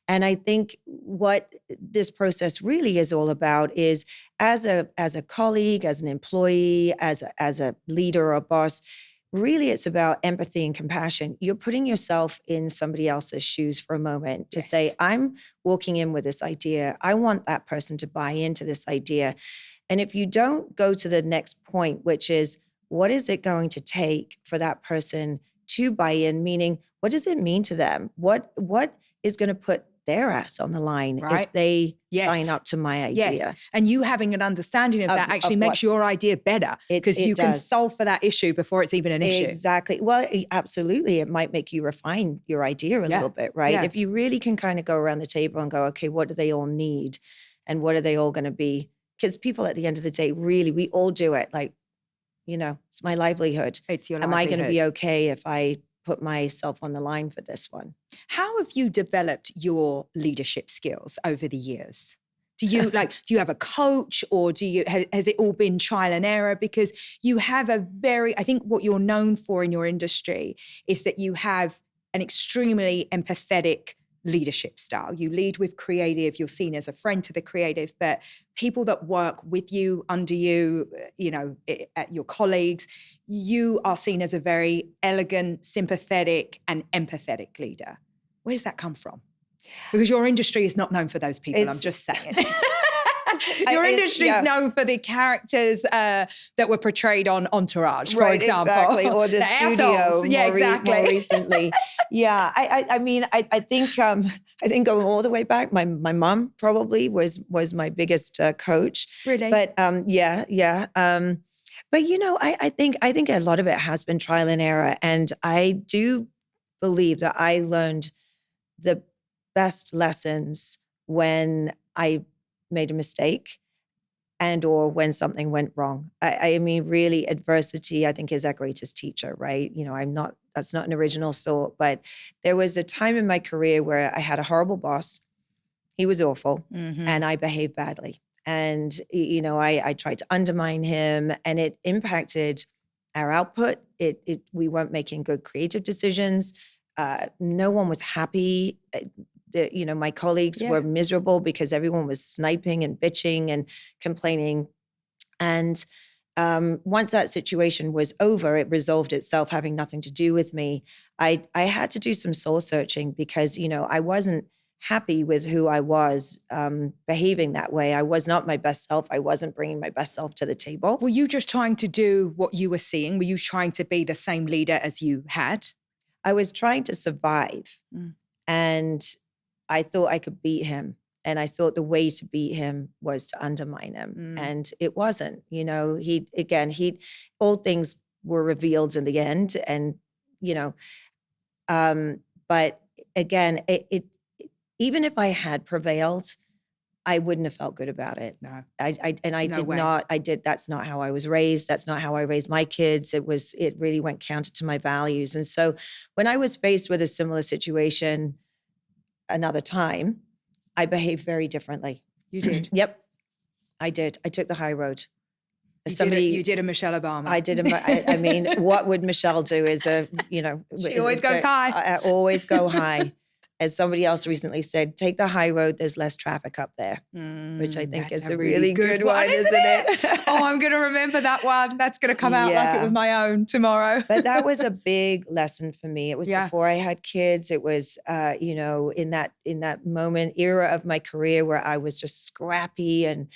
And I think what this process really is all about is, as a colleague, as an employee, as a leader or boss, really it's about empathy and compassion. You're putting yourself in somebody else's shoes for a moment to say, I'm walking in with this idea. I want that person to buy into this idea. And if you don't go to the next point, which is, what is it going to take for that person to buy in? Meaning, what does it mean to them? What is going to put their ass on the line if they sign up to my idea? Yes. And you having an understanding of that actually makes your idea better, because you can solve for that issue before it's even an issue. Exactly. Well, absolutely. It might make you refine your idea a little bit, right? If you really can kind of go around the table and go, okay, what do they all need? And what are they all going to be? Because people at the end of the day, really, we all do it. It's my livelihood. It's your livelihood. Am I going to be okay if I put myself on the line for this one? How have you developed your leadership skills over the years? Do you do you have a coach, or has it all been trial and error? Because you have I think what you're known for in your industry is that you have an extremely empathetic leadership style. You lead with creative, you're seen as a friend to the creative, but people that work with you, under you, at your colleagues, you are seen as a very elegant, sympathetic and empathetic leader. Where does that come from? Because your industry is not known for those people, I'm just saying. Your industry is known for the characters that were portrayed on Entourage, for example. Exactly, or the studio more recently. I think going all the way back, my mom probably was my biggest coach. Really? But but I think a lot of it has been trial and error, and I do believe that I learned the best lessons when I made a mistake and or when something went wrong. I mean, really, adversity, I think, is our greatest teacher, right? That's not an original thought, but there was a time in my career where I had a horrible boss. He was awful, and I behaved badly. And, I tried to undermine him, and it impacted our output. We weren't making good creative decisions. No one was happy. my colleagues were miserable because everyone was sniping and bitching and complaining. And once that situation was over, it resolved itself, having nothing to do with me. I had to do some soul searching because, I wasn't happy with who I was behaving that way. I was not my best self. I wasn't bringing my best self to the table. Were you just trying to do what you were seeing? Were you trying to be the same leader as you had? I was trying to survive. And I thought I could beat him. And I thought the way to beat him was to undermine him. And it wasn't, all things were revealed in the end. And, but again, it even if I had prevailed, I wouldn't have felt good about it. No. That's not how I was raised. That's not how I raised my kids. It really went counter to my values. And so when I was faced with a similar situation another time, I behaved very differently. You did? Yep, I did. I took the high road. You did a Michelle Obama. I did. I mean, what would Michelle do She always goes high. I always go high. As somebody else recently said, take the high road, there's less traffic up there, which I think is a really good one, isn't it? Oh, I'm going to remember that one. That's going to come out like it was my own tomorrow. But that was a big lesson for me. It was before I had kids. It was, in that era of my career where I was just scrappy and,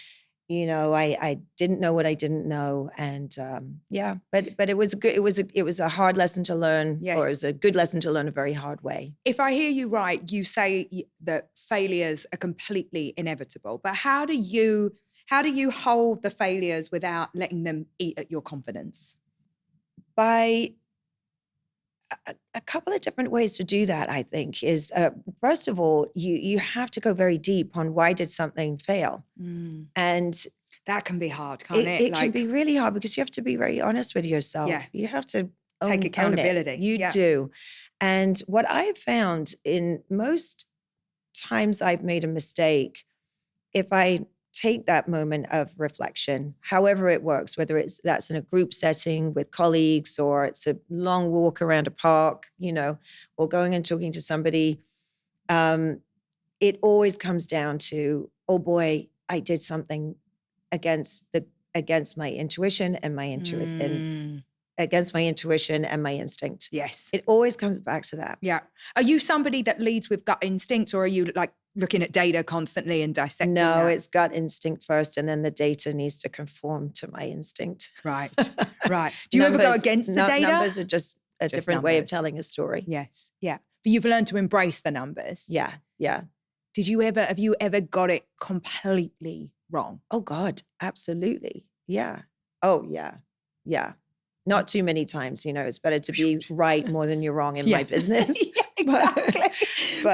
I didn't know what I didn't know. And but it was good. It was a hard lesson to learn, or it was a good lesson to learn a very hard way. If I hear you right, you say that failures are completely inevitable, but how do you hold the failures without letting them eat at your confidence? By a couple of different ways to do that, I think, is first of all, you have to go very deep on why did something fail. And that can be hard, can't it? It can be really hard because you have to be very honest with yourself. Yeah. You have to take accountability. You do. And what I've found in most times I've made a mistake, if I take that moment of reflection, however it works, whether that's in a group setting with colleagues or it's a long walk around a park, or going and talking to somebody, it always comes down to, oh boy, I did something against my intuition and against my intuition and my instinct. Yes. It always comes back to that. Yeah. Are you somebody that leads with gut instinct, or are you like looking at data constantly and dissecting No, that? it's gut instinct first, and then the data needs to conform to my instinct. Right. Do you ever go against the data? Numbers are just a different way of telling a story. Yes. Yeah. But you've learned to embrace the numbers. Yeah. Yeah. Have you ever got it completely wrong? Oh God, absolutely. Yeah. Oh yeah. Yeah. Not too many times, it's better to be right more than you're wrong in my business. Yeah, exactly.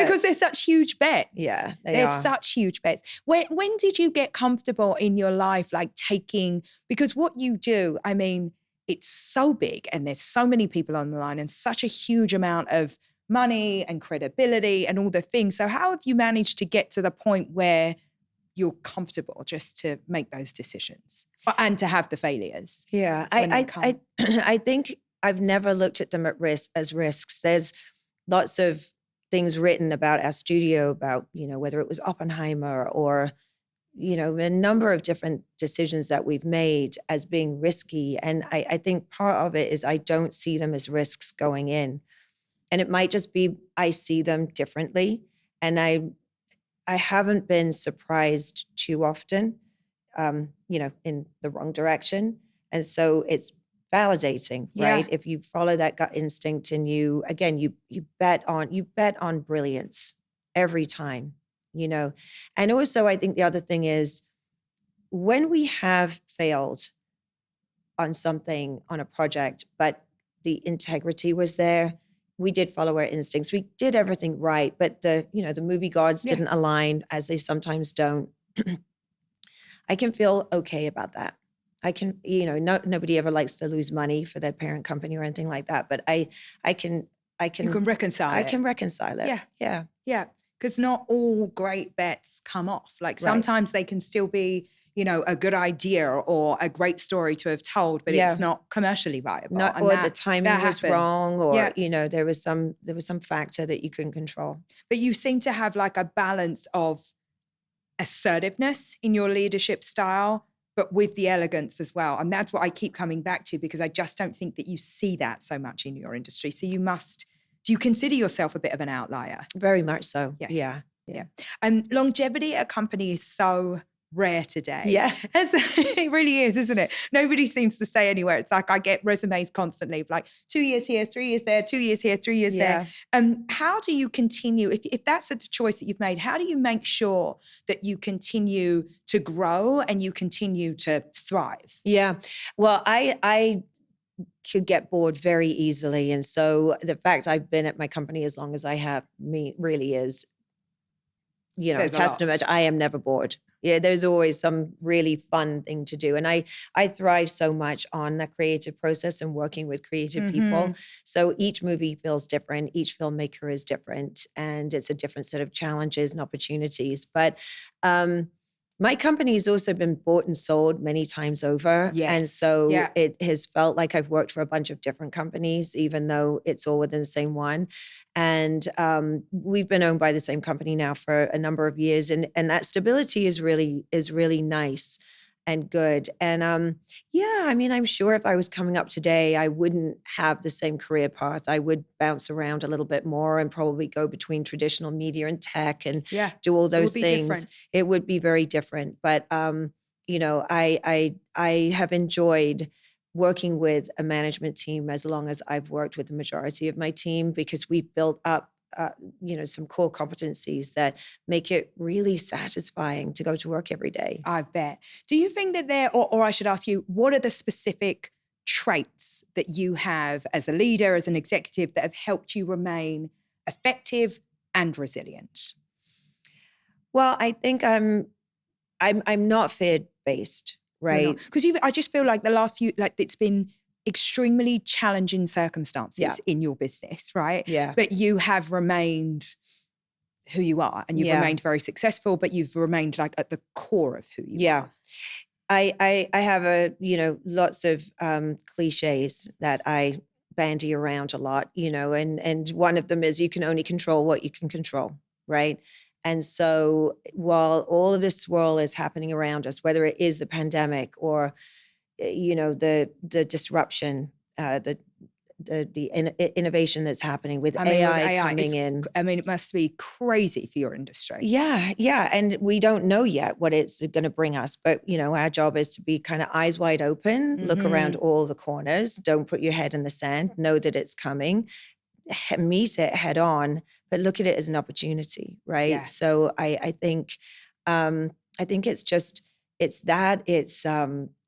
Because they're such huge bets. Yeah, they're such huge bets. When did you get comfortable in your life, like because what you do, I mean, it's so big and there's so many people on the line and such a huge amount of money and credibility and all the things. So how have you managed to get to the point where you're comfortable just to make those decisions and to have the failures? Yeah, I think I've never looked at them as risks. There's lots of things written about our studio, about, whether it was Oppenheimer or, a number of different decisions that we've made as being risky. And I think part of it is I don't see them as risks going in. And it might just be I see them differently. And I haven't been surprised too often, in the wrong direction. And so it's validating, right? If you follow that gut instinct and you bet on brilliance every time, And also I think the other thing is when we have failed on something, on a project, but the integrity was there, we did follow our instincts. We did everything right, but the movie gods didn't align, as they sometimes don't. I can feel okay about that. I can, nobody ever likes to lose money for their parent company or anything like that, but I can. You can reconcile it. I can reconcile it. Yeah. Because not all great bets come off. Like sometimes they can still be, a good idea or a great story to have told, but it's not commercially viable. Or the timing was wrong, or there was some factor that you couldn't control. But you seem to have like a balance of assertiveness in your leadership style, but with the elegance as well. And that's what I keep coming back to, because I just don't think that you see that so much in your industry. So do you consider yourself a bit of an outlier? Very much so. Yes. Yeah. Longevity at a company is so rare today. Yeah. It really is, isn't it? Nobody seems to stay anywhere. It's like I get resumes constantly of like 2 years here, 3 years there, 2 years here, 3 years there. How do you continue, if that's the choice that you've made, how do you make sure that you continue to grow and you continue to thrive? Yeah. Well, I could get bored very easily. And so the fact I've been at my company as long as I have really is, a testament. I am never bored. Yeah, there's always some really fun thing to do. And I thrive so much on the creative process and working with creative people. So each movie feels different. Each filmmaker is different. And it's a different set of challenges and opportunities. But my company has also been bought and sold many times over. Yes. And so it has felt like I've worked for a bunch of different companies, even though it's all within the same one. And we've been owned by the same company now for a number of years. And that stability is really nice and good. And I'm sure if I was coming up today, I wouldn't have the same career path. I would bounce around a little bit more and probably go between traditional media and tech and do all those things. Different. It would be very different. But I have enjoyed working with a management team as long as I've worked with the majority of my team, because we've built up some core competencies that make it really satisfying to go to work every day. I bet. Do you think that or I should ask you, what are the specific traits that you have as a leader, as an executive, that have helped you remain effective and resilient? Well, I think I'm not fear-based, right? Because I just feel like the last few, it's been extremely challenging circumstances in your business, right? Yeah. But you have remained who you are, and you've remained very successful, but you've remained like at the core of who you are. I have lots of cliches that I bandy around a lot, and one of them is you can only control what you can control, right? And so while all of this swirl is happening around us, whether it is the pandemic or the disruption, the innovation that's happening with AI coming in. It must be crazy for your industry. Yeah. And we don't know yet what it's going to bring us. But, our job is to be kind of eyes wide open, look around all the corners, don't put your head in the sand, know that it's coming, meet it head on, but look at it as an opportunity, right? Yeah. So I think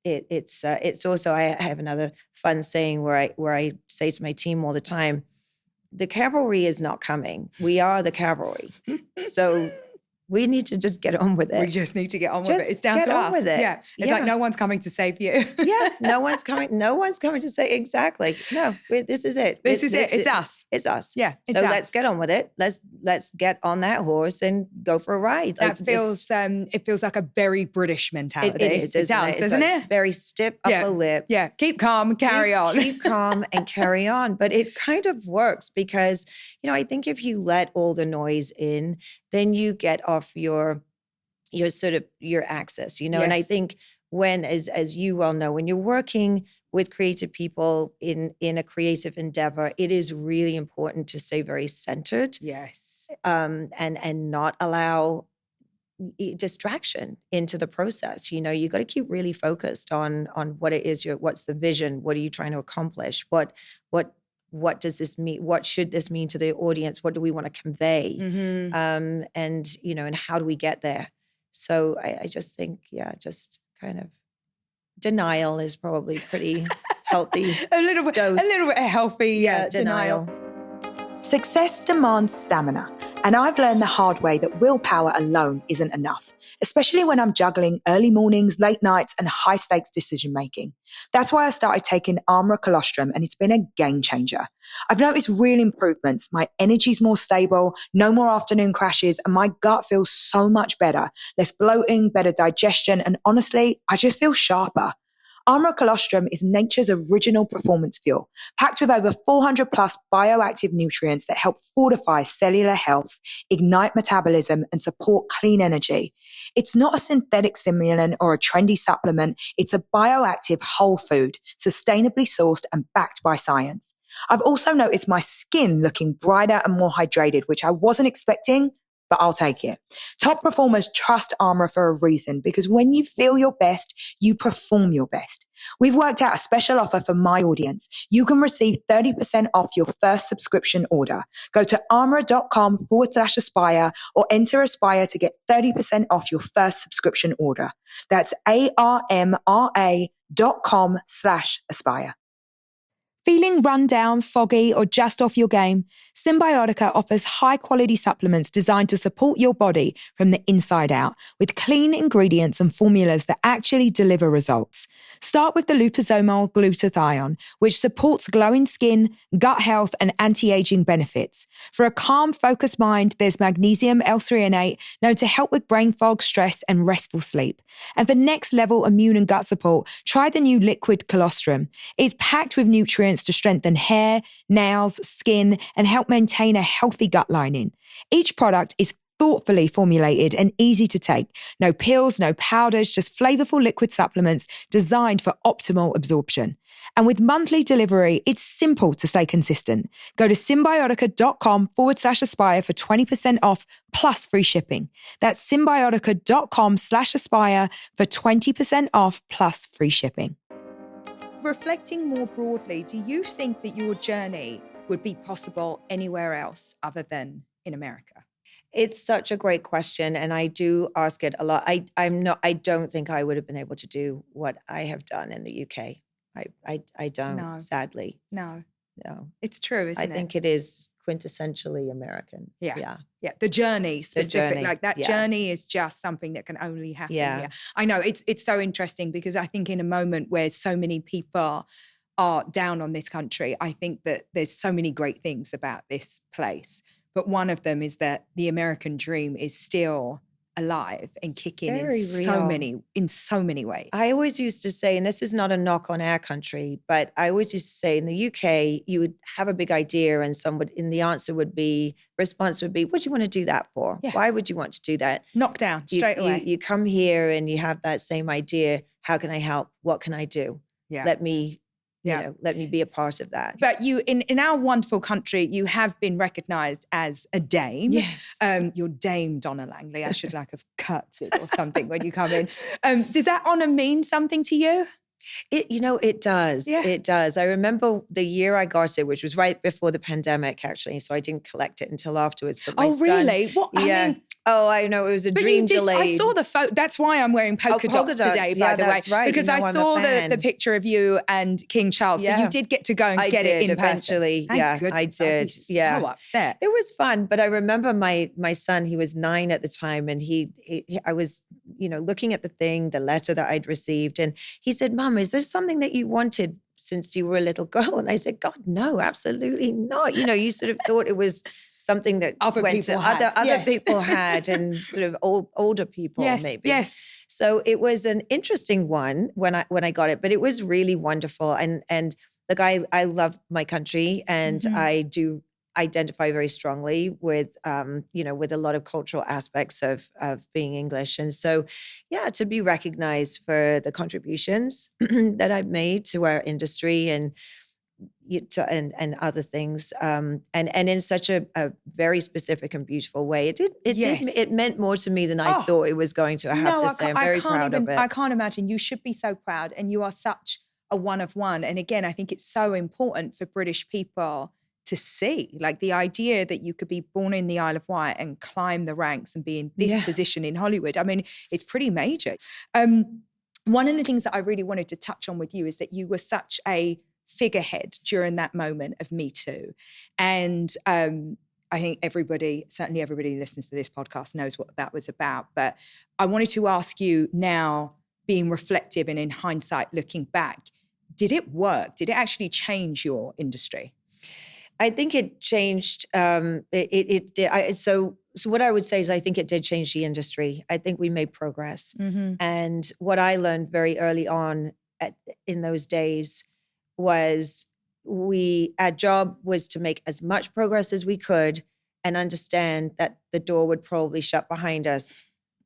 it's also, I have another fun saying where I say to my team all the time, the cavalry is not coming. We are the cavalry. So we need to just get on with it. We just need to get on with it. It's down to us. With it. Yeah. It's like no one's coming to save you. No one's coming to say exactly. No, this is it. This is it. It's us. It's us. Yeah. So let's get on with it. Let's get on that horse and go for a ride. That it feels like a very British mentality. It is, doesn't it? Very stiff upper lip. Yeah. Keep calm, carry on. Keep calm and carry on. But it kind of works because, I think if you let all the noise in, then you get off your sort of your axis, Yes. And I think when, as you well know, when you're working with creative people in a creative endeavor, it is really important to stay very centered. Yes. And not allow distraction into the process. You got to keep really focused on what it is, what's the vision? What are you trying to accomplish? What does this mean? What should this mean to the audience? What do we want to convey? And how do we get there? So I just think, just kind of denial is probably pretty healthy. a little bit healthy. Denial. Success demands stamina, And I've learned the hard way that willpower alone isn't enough, especially when I'm juggling early mornings, late nights, and high stakes decision making. That's why I started taking Armor Colostrum, and it's been a game changer. I've noticed real improvements. My energy's more stable, no more afternoon crashes, and my gut feels so much better. Less bloating, better digestion, and honestly, I just feel sharper. Armor Colostrum is nature's original performance fuel, packed with over 400 plus bioactive nutrients that help fortify cellular health, ignite metabolism, and support clean energy. It's not a synthetic stimulant or a trendy supplement. It's a bioactive whole food, sustainably sourced and backed by science. I've also noticed my skin looking brighter and more hydrated, which I wasn't expecting, but I'll take it. Top performers trust Armor for a reason, because when you feel your best, you perform your best. We've worked out a special offer for my audience. You can receive 30% off your first subscription order. Go to armor.com/aspire or enter Aspire to get 30% off your first subscription order. That's ARMRA.com/aspire. Feeling run down, foggy, or just off your game? Symbiotica offers high-quality supplements designed to support your body from the inside out, with clean ingredients and formulas that actually deliver results. Start with the liposomal glutathione, which supports glowing skin, gut health, and anti-aging benefits. For a calm, focused mind, there's magnesium L-threonate, known to help with brain fog, stress, and restful sleep. And for next-level immune and gut support, try the new liquid colostrum. It's packed with nutrients to strengthen hair, nails, skin, and help maintain a healthy gut lining. Each product is thoughtfully formulated and easy to take. No pills, no powders, just flavorful liquid supplements designed for optimal absorption. And with monthly delivery, it's simple to stay consistent. Go to symbiotica.com/aspire for 20% off plus free shipping. That's symbiotica.com/aspire for 20% off plus free shipping. Reflecting more broadly, do you think that your journey would be possible anywhere else other than in America? It's such a great question, and I do ask it a lot. I don't think I would have been able to do what I have done in the UK. I don't, No. Sadly. No. It's true, isn't it? I think it is quintessentially American. Yeah. The journey specific, like that journey is just something that can only happen here. I know it's so interesting, because I think in a moment where so many people are down on this country, I think that there's so many great things about this place. But one of them is that the American dream is still alive and kicking in so many ways. I always used to say, and this is not a knock on our country, but I always used to say in the UK, you would have a big idea and response would be, what do you want to do that for? Yeah. Why would you want to do that? Knock down straight away. You come here and you have that same idea. How can I help? What can I do? Yeah. Let me be a part of that. But you, in our wonderful country, you have been recognised as a dame. Yes. You're Dame Donna Langley. I should have curtsied or something when you come in. Does that honour mean something to you? It does. Yeah. It does. I remember the year I got it, which was right before the pandemic, actually. So I didn't collect it until afterwards. But my son, really? What? Yeah. I know. It was a dream delayed. I saw the photo. That's why I'm wearing polka dots today, by the way. That's right. Because I saw the picture of you and King Charles. So you did get to go and get it in eventually. person. I did. So upset. It was fun. But I remember my son, he was 9 at the time. And I was, looking at the letter that I'd received. And he said, Mom, is this something that you wanted since you were a little girl? And I said, God, no, absolutely not. You sort of thought it was something that other people had and sort of older people maybe. Yes. So it was an interesting one when I got it, but it was really wonderful. And look, I love my country, and I do identify very strongly with with a lot of cultural aspects of being English. And so to be recognized for the contributions that I've made to our industry and other things, and in such a very specific and beautiful way, it meant more to me than I thought it was going to. I have to say, I'm very proud of it. I can't imagine. You should be so proud, and you are such a one of one. And again, I think it's so important for British people to see, like, the idea that you could be born in the Isle of Wight and climb the ranks and be in this position in Hollywood. I mean, it's pretty major. One of the things that I really wanted to touch on with you is that you were such a figurehead during that moment of MeToo. And I think certainly everybody who listens to this podcast knows what that was about. But I wanted to ask you now, being reflective and in hindsight, looking back, did it work? Did it actually change your industry? I think it changed. It did. So what I would say is I think it did change the industry. I think we made progress. Mm-hmm. And what I learned very early on in those days was our job was to make as much progress as we could and understand that the door would probably shut behind us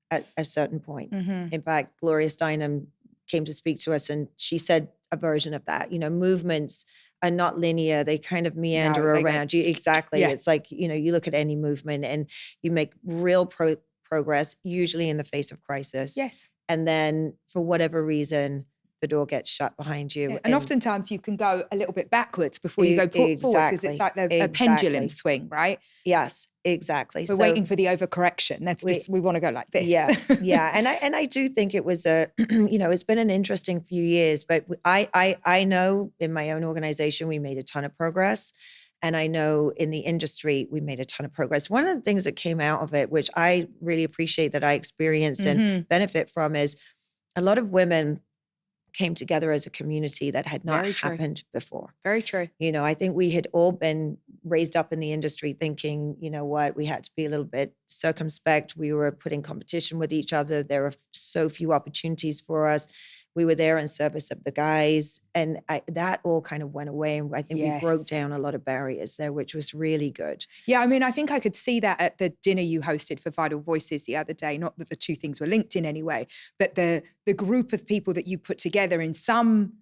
at a certain point. Mm-hmm. In fact, Gloria Steinem came to speak to us and she said a version of that. Movements are not linear. They kind of meander around you. Exactly. Yeah. It's like, you look at any movement and you make real progress, usually in the face of crisis. Yes. And then for whatever reason, the door gets shut behind you. Yeah. And oftentimes you can go a little bit backwards before you go forward, because it's like a pendulum swing, right? Yes, exactly. We're waiting for the overcorrection. We want to go like this. Yeah, yeah. And I do think it was it's been an interesting few years, but I know in my own organization, we made a ton of progress. And I know in the industry, we made a ton of progress. One of the things that came out of it, which I really appreciate that I experienced and benefit from, is a lot of women came together as a community that had not happened before. Very true. I think we had all been raised up in the industry thinking, we had to be a little bit circumspect. We were putting competition with each other. There were so few opportunities for us. We were there in service of the guys. And that all kind of went away. And I think we broke down a lot of barriers there, which was really good. Yeah, I mean, I think I could see that at the dinner you hosted for Vital Voices the other day. Not that the two things were linked in any way, but the group of people that you put together in some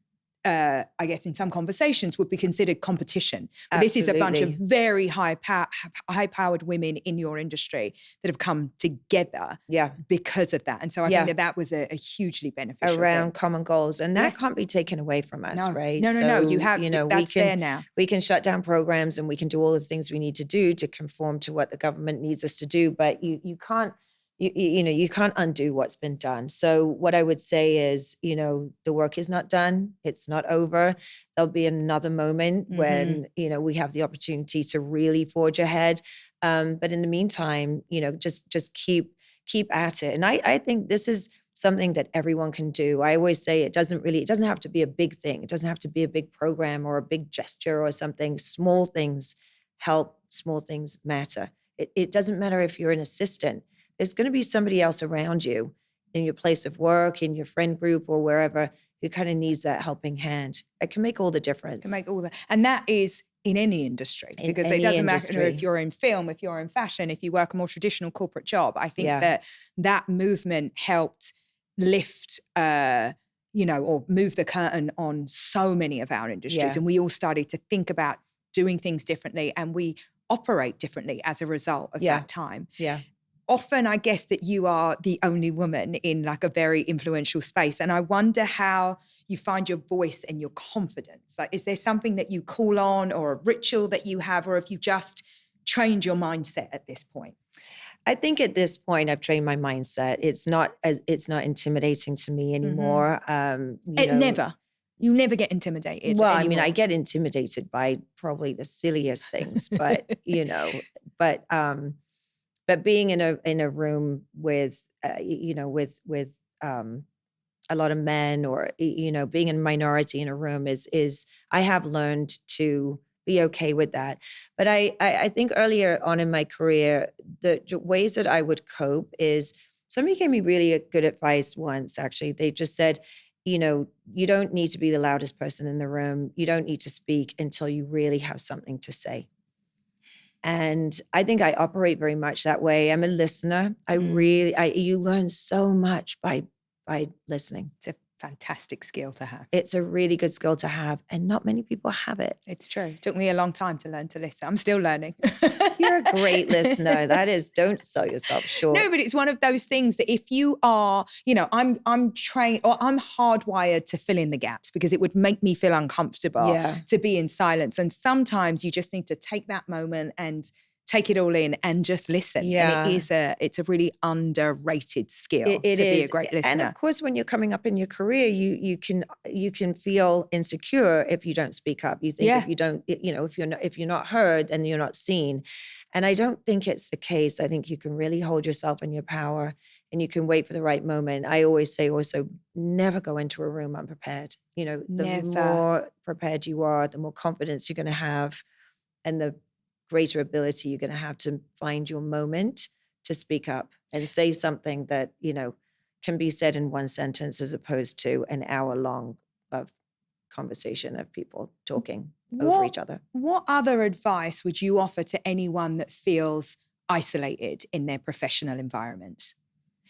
in some conversations would be considered competition. But this is a bunch of very high-powered women in your industry that have come together because of that. And so I think that was a hugely beneficial around thing. Common goals. And that can't be taken away from us, right? No. You have, that's there now. We can shut down programs and we can do all the things we need to do to conform to what the government needs us to do. But you can't, you can't undo what's been done. So what I would say is, the work is not done. It's not over. There'll be another moment when, we have the opportunity to really forge ahead. But in the meantime, just keep at it. And I think this is something that everyone can do. I always say it doesn't have to be a big thing. It doesn't have to be a big program or a big gesture or something. Small things help. Small things matter. It doesn't matter if you're an assistant. There's going to be somebody else around you in your place of work, in your friend group or wherever who kind of needs that helping hand. It can make all the difference. And that is in any industry, because it doesn't matter if you're in film, if you're in fashion, if you work a more traditional corporate job. I think that movement helped lift, or move the curtain on so many of our industries. And we all started to think about doing things differently, and we operate differently as a result of that time. Yeah. Often I guess that you are the only woman in like a very influential space. And I wonder how you find your voice and your confidence. Like, is there something that you call on or a ritual that you have, or have you just trained your mindset at this point? I think at this point I've trained my mindset. It's not intimidating to me anymore. You never get intimidated. Well, anymore. I get intimidated by probably the silliest things, but but being in a room with a lot of men, or being a minority in a room is I have learned to be okay with that. But I think earlier on in my career, the ways that I would cope is, somebody gave me really good advice once. Actually, they just said, you don't need to be the loudest person in the room. You don't need to speak until you really have something to say. And I think I operate very much that way. I'm a listener. You learn so much by listening. It's a fantastic skill to have. It's a really good skill to have, and not many people have it. It's true. It took me a long time to learn to listen. I'm still learning. You're a great listener. Don't sell yourself short. No, but it's one of those things that if you are, I'm trained, or I'm hardwired to fill in the gaps, because it would make me feel uncomfortable to be in silence. And sometimes you just need to take that moment and take it all in and just listen. Yeah. And it's a really underrated skill to be a great listener. And of course, when you're coming up in your career, you can feel insecure if you don't speak up. You think if you don't, if you're not heard and you're not seen. And I don't think it's the case. I think you can really hold yourself in your power and you can wait for the right moment. I always say also, never go into a room unprepared. You know, the Never. more prepared you are, the more confidence you're going to have and the greater ability you're going to have to find your moment to speak up and say something that, you know, can be said in one sentence as opposed to an hour long of conversation of people talking over each other. What other advice would you offer to anyone that feels isolated in their professional environment?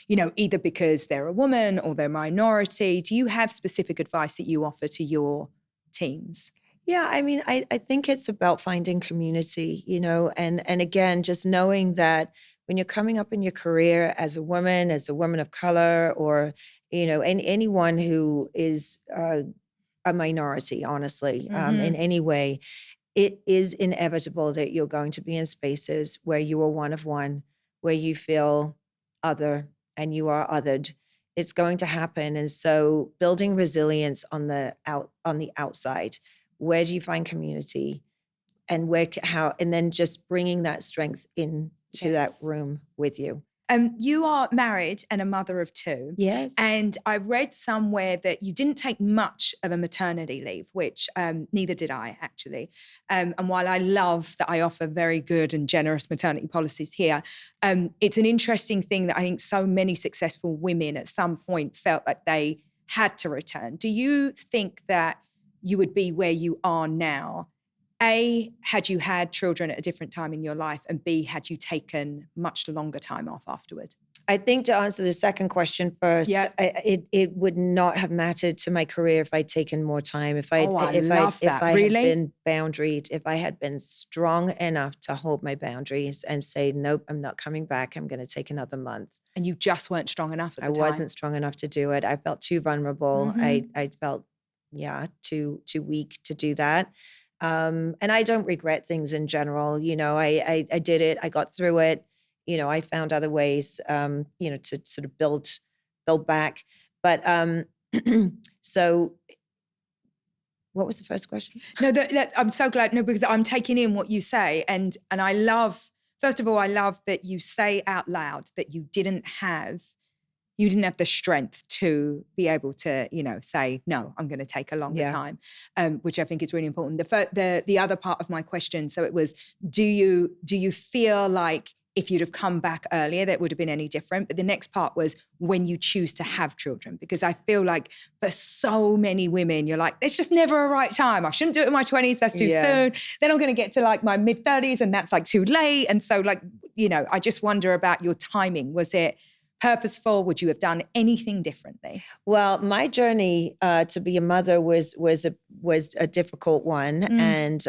You know, either because they're a woman or they're a minority. Do you have specific advice that you offer to your teams? Yeah, I mean, I think it's about finding community, you know, and again, just knowing that when you're coming up in your career as a woman of color, or, you know, and anyone who is a minority, honestly, in any way, it is inevitable that you're going to be in spaces where you are one of one, where you feel other and you are othered. It's going to happen. And so building resilience on the outside, where do you find community and and then just bringing that strength into that room with you. You are married and a mother of two. Yes. And I read somewhere that you didn't take much of a maternity leave, which neither did I, actually. And while I love that I offer very good and generous maternity policies here, it's an interesting thing that I think so many successful women at some point felt like they had to return. Do you think that you would be where you are now, A, had you had children at a different time in your life, and B, had you taken much longer time off afterward? I think to answer the second question first, it would not have mattered to my career if I'd taken more time. If I had been boundaried, if I had been strong enough to hold my boundaries and say, nope, I'm not coming back. I'm going to take another month. And you just weren't strong enough at the time. I wasn't strong enough to do it. I felt too vulnerable. I felt, too weak to do that. And I don't regret things in general. You know, I did it. I got through it. You know, I found other ways, to sort of build back. But so what was the first question? No, I'm so glad. No, because I'm taking in what you say. And I love, first of all, I love that you say out loud that you didn't have the strength to be able to, say, no, I'm going to take a longer time, which I think is really important. The other part of my question, so it was, do you feel like if you'd have come back earlier, that would have been any different? But the next part was when you choose to have children, because I feel like for so many women, you're like, there's just never a right time. I shouldn't do it in my 20s. That's too soon. Then I'm going to get to like my mid 30s and that's like too late. And so I just wonder about your timing. Was it purposeful? Would you have done anything differently? Well, my journey to be a mother was a difficult one, and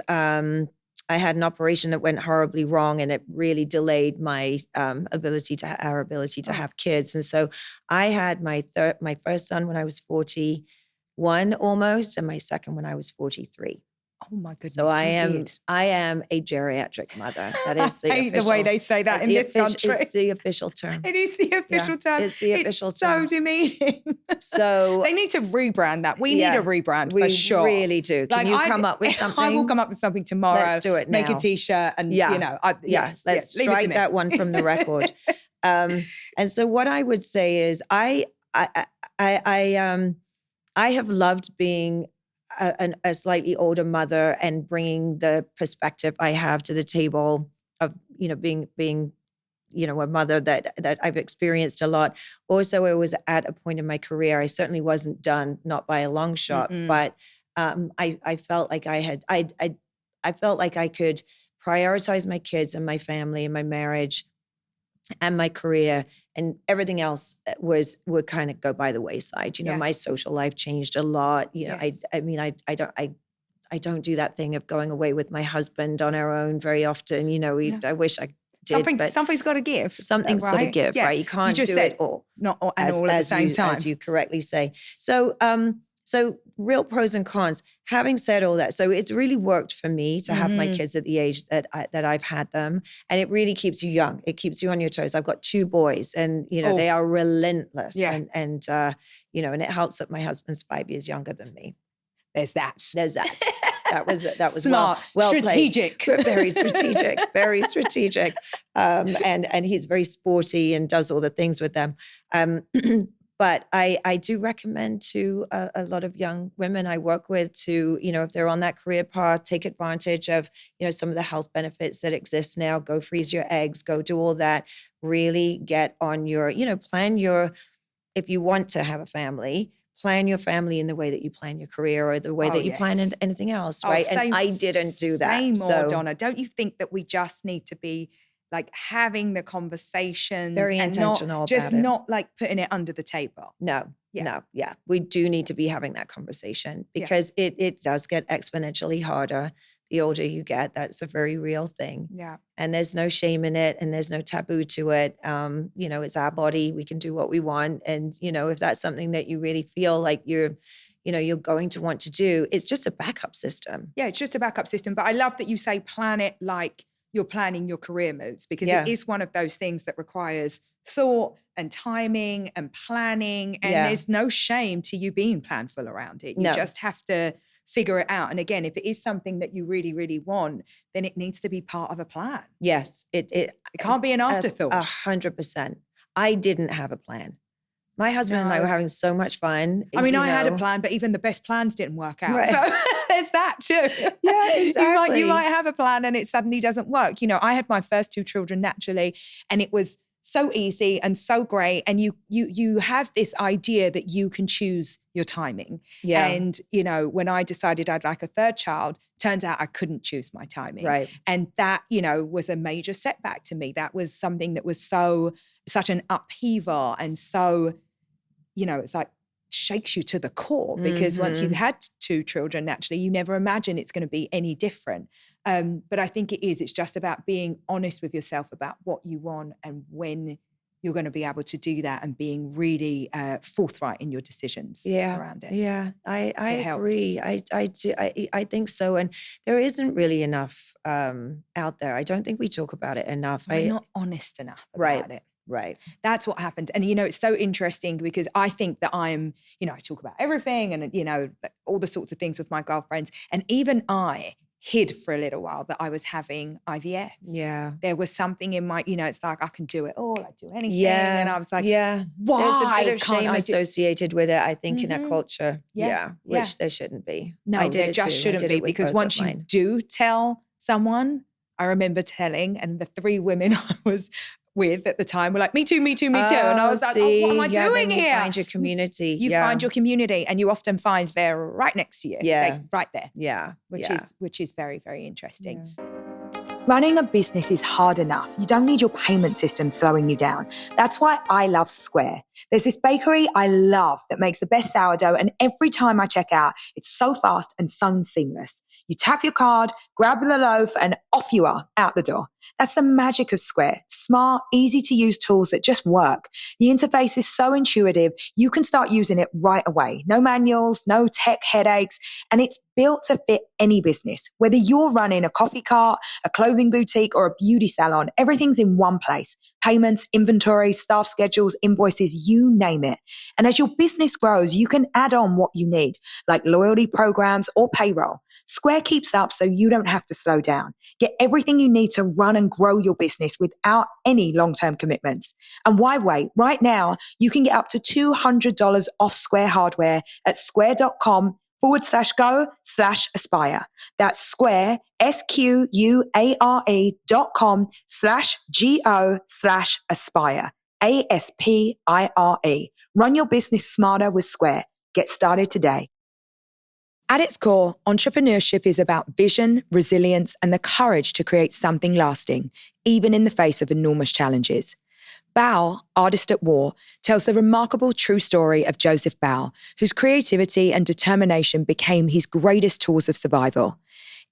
I had an operation that went horribly wrong, and it really delayed my ability to have kids. And so I had my first son when I was 41 almost, and my second when I was 43. Oh my goodness! So I am a geriatric mother. That is I hate the way they say that in this country. It's the official term. It is the official term. It's the official term. So demeaning. So they need to rebrand that. We need a rebrand for sure. We really do. Can you come up with something? I will come up with something tomorrow. Let's do it now. Make a t-shirt and let's strike that one from the record. And so what I would say is I have loved being a slightly older mother and bringing the perspective I have to the table of, being a mother that I've experienced a lot. Also, I was at a point in my career, I certainly wasn't done, not by a long shot, but I felt like I felt like I could prioritize my kids and my family and my marriage and my career, and everything else would kind of go by the wayside. My social life changed a lot. I don't do that thing of going away with my husband on our own very often. I wish I did. Something's got to give. Something's got to give, right? You can't do it all. Not all, and all at the same time. As you correctly say. So real pros and cons. Having said all that, so it's really worked for me to have my kids at the age that I've had them, and it really keeps you young. It keeps you on your toes. I've got 2 boys, and they are relentless, and it helps that my husband's 5 years younger than me. There's that. That was smart, well strategic. played. Very strategic, very strategic. And he's very sporty and does all the things with them. But I do recommend to a lot of young women I work with to, if they're on that career path, take advantage of, some of the health benefits that exist now. Go freeze your eggs, go do all that. Really get on your, if you want to have a family, plan your family in the way that you plan your career or the way that you plan anything else, right? And I didn't do that. Say more, Donna. Don't you think that we just need to be like having the conversations very and intentional not like putting it under the table? No. We do need to be having that conversation because it does get exponentially harder the older you get. That's a very real thing. Yeah. And there's no shame in it and there's no taboo to it. It's our body. We can do what we want. And, if that's something that you really feel like you're going to want to do, it's just a backup system. Yeah, it's just a backup system. But I love that you say plan it like you're planning your career moves because it is one of those things that requires thought and timing and planning. And there's no shame to you being planful around it. You just have to figure it out. And again, if it is something that you really, really want, then it needs to be part of a plan. Yes. It can't be an afterthought. 100%. I didn't have a plan. My husband and I were having so much fun. I mean, I had a plan, but even the best plans didn't work out. Right. So there's that too. Yeah, exactly. You might have a plan and it suddenly doesn't work. I had my first 2 children naturally and it was so easy and so great. And you have this idea that you can choose your timing. Yeah. And, when I decided I'd like a 3rd child, turns out I couldn't choose my timing. Right. And that, was a major setback to me. That was something that was such an upheaval and so, it's like shakes you to the core because once you've had 2 children naturally, you never imagine it's going to be any different. But I think it's just about being honest with yourself about what you want and when you're going to be able to do that and being really forthright in your decisions around it. Yeah, I agree. I do. I think so. And there isn't really enough out there. I don't think we talk about it enough. We're not honest enough about it. Right. That's what happened. And, it's so interesting because I think that I'm, I talk about everything and, all the sorts of things with my girlfriends. And even I hid for a little while that I was having IVF. Yeah. There was something in my, it's like I can do it all, I do anything. Yeah. And I was like, why? There's a bit of shame associated with it, I think, in our culture. Yeah. Which there shouldn't be. No, there just shouldn't be because once you do tell someone, I remember telling, and the 3 women I was with at the time were like, me too, me too, me too. And I was like, what am I doing then here? You find your community. You find your community and you often find they're right next to you. Yeah. Like right there. Yeah. Which is very, very interesting. Yeah. Running a business is hard enough. You don't need your payment system slowing you down. That's why I love Square. There's this bakery I love that makes the best sourdough, and every time I check out, it's so fast and so seamless. You tap your card, grab the loaf, and off you are, out the door. That's the magic of Square. Smart, easy-to-use tools that just work. The interface is so intuitive, you can start using it right away. No manuals, no tech headaches, and it's built to fit any business. Whether you're running a coffee cart, a clothing boutique, or a beauty salon, everything's in one place. Payments, inventory, staff schedules, invoices, you name it. And as your business grows, you can add on what you need, like loyalty programs or payroll. Square keeps up so you don't have to slow down. Get everything you need to run and grow your business without any long-term commitments. And why wait? Right now, you can get up to $200 off Square hardware at square.com/go/aspire. That's Square, SQUARE.com/GO/aspire. ASPIRE. Run your business smarter with Square. Get started today. At its core, entrepreneurship is about vision, resilience, and the courage to create something lasting, even in the face of enormous challenges. Bao, Artist at War, tells the remarkable true story of Joseph Bao, whose creativity and determination became his greatest tools of survival.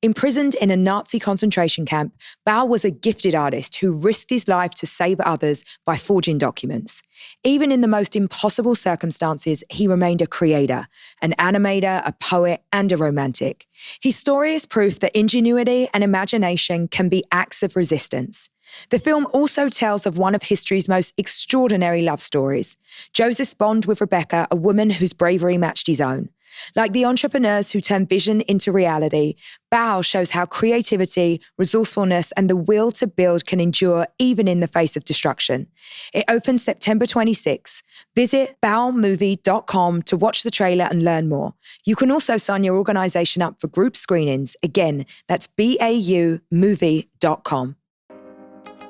Imprisoned in a Nazi concentration camp, Bao was a gifted artist who risked his life to save others by forging documents. Even in the most impossible circumstances, he remained a creator, an animator, a poet, and a romantic. His story is proof that ingenuity and imagination can be acts of resistance. The film also tells of one of history's most extraordinary love stories, Joseph's bond with Rebecca, a woman whose bravery matched his own. Like the entrepreneurs who turn vision into reality, Bao shows how creativity, resourcefulness, and the will to build can endure even in the face of destruction. It opens September 26. Visit baomovie.com to watch the trailer and learn more. You can also sign your organization up for group screenings. Again, that's BAUmovie.com.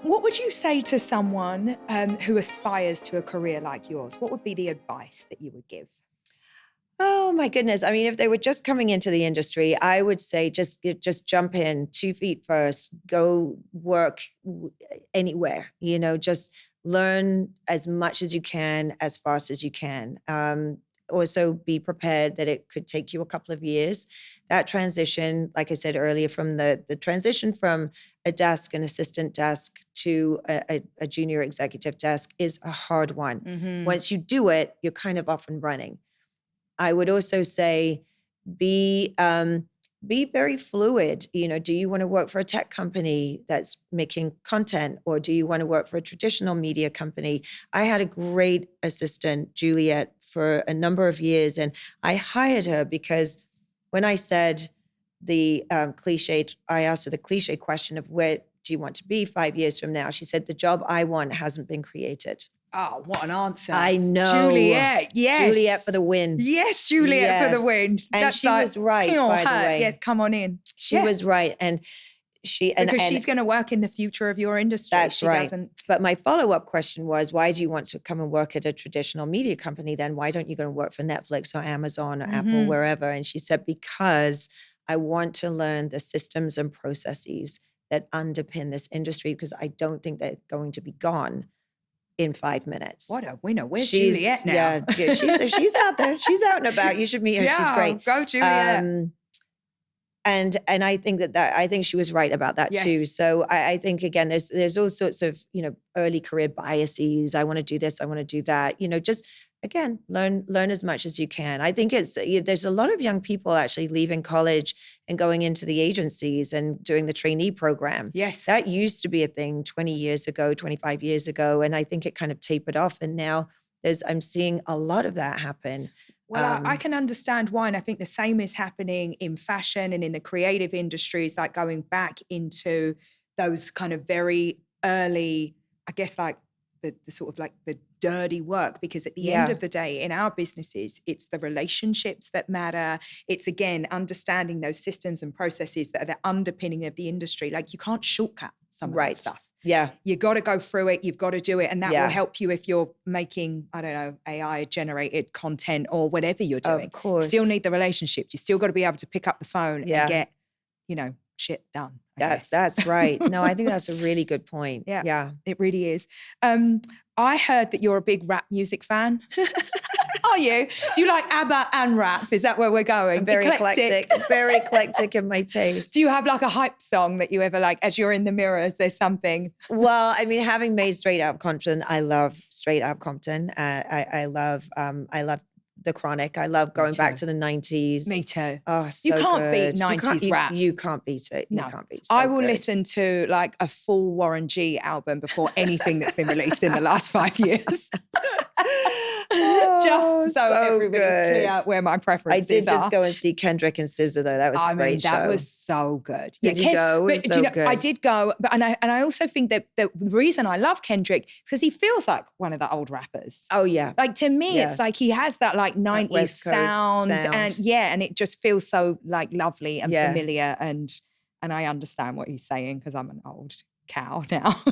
What would you say to someone who aspires to a career like yours? What would be the advice that you would give? Oh my goodness. I mean, if they were just coming into the industry, I would say just jump in 2 feet first, go work anywhere, just learn as much as you can, as fast as you can. Also be prepared that it could take you a couple of years. That transition, like I said earlier, from the transition from a desk, an assistant desk to a junior executive desk is a hard one. Mm-hmm. Once you do it, you're kind of off and running. I would also say be very fluid. Do you want to work for a tech company that's making content, or do you want to work for a traditional media company? I had a great assistant, Juliet, for a number of years, and I hired her because when I said I asked her the cliche question of where do you want to be 5 years from now? She said, the job I want hasn't been created. Oh, what an answer. I know. Juliet, yes. Juliet for the win. Yes, Juliet for the win. And that's she was right, by the way. Yeah, come on in. She was right. And because she's going to work in the future of your industry. That's she right. Doesn't. But my follow-up question was, why do you want to come and work at a traditional media company then? Why don't you go and work for Netflix or Amazon or Apple, wherever? And she said, because I want to learn the systems and processes that underpin this industry, because I don't think they're going to be gone in 5 minutes. What a winner. Where's Juliet now? Yeah, she's out there. She's out and about. You should meet her. Yeah, she's great. Go Juliet. And I think I think she was right about that too. So I think, again, there's all sorts of, early career biases. I want to do this. I want to do that. Just, again, learn as much as you can. I think there's a lot of young people actually leaving college and going into the agencies and doing the trainee program. Yes. That used to be a thing 20 years ago, 25 years ago. And I think it kind of tapered off. And now I'm seeing a lot of that happen. Well, I can understand why. And I think the same is happening in fashion and in the creative industries, like going back into those kind of very early, I guess, like the sort of like the dirty work, because at the end of the day, in our businesses, it's the relationships that matter. It's, again, understanding those systems and processes that are the underpinning of the industry. Like, you can't shortcut some of that stuff. Yeah. You got to go through it. You've got to do it. And that will help you if you're making, I don't know, AI generated content or whatever you're doing. Of course. Still need the relationship. You still got to be able to pick up the phone and get, shit done. That's right. No, I think that's a really good point. Yeah. It really is. I heard that you're a big rap music fan. Are you? Do you like ABBA and rap? Is that where we're going? I'm very eclectic. Very eclectic in my taste. Do you have like a hype song that you ever like as you're in the mirror? Is there something? Well, I mean, having made Straight Out Compton, I love Straight Out Compton. I love The Chronic. I love going back to the 90s. Me too. Oh, so you can't good. beat 90s rap. You can't beat it. No. You can't beat it. I will listen to like a full Warren G album before anything that's been released in the last 5 years. Just so everybody's clear where my preferences are. I did just go and see Kendrick and SZA though. That was a great show. That was so good. Did you go? It was so good. I did go, but and I also think that the reason I love Kendrick is because he feels like one of the old rappers. Oh yeah. Like to me, it's like he has that like 90s sound. And it just feels so like lovely and familiar, and I understand what he's saying because I'm an old cow now.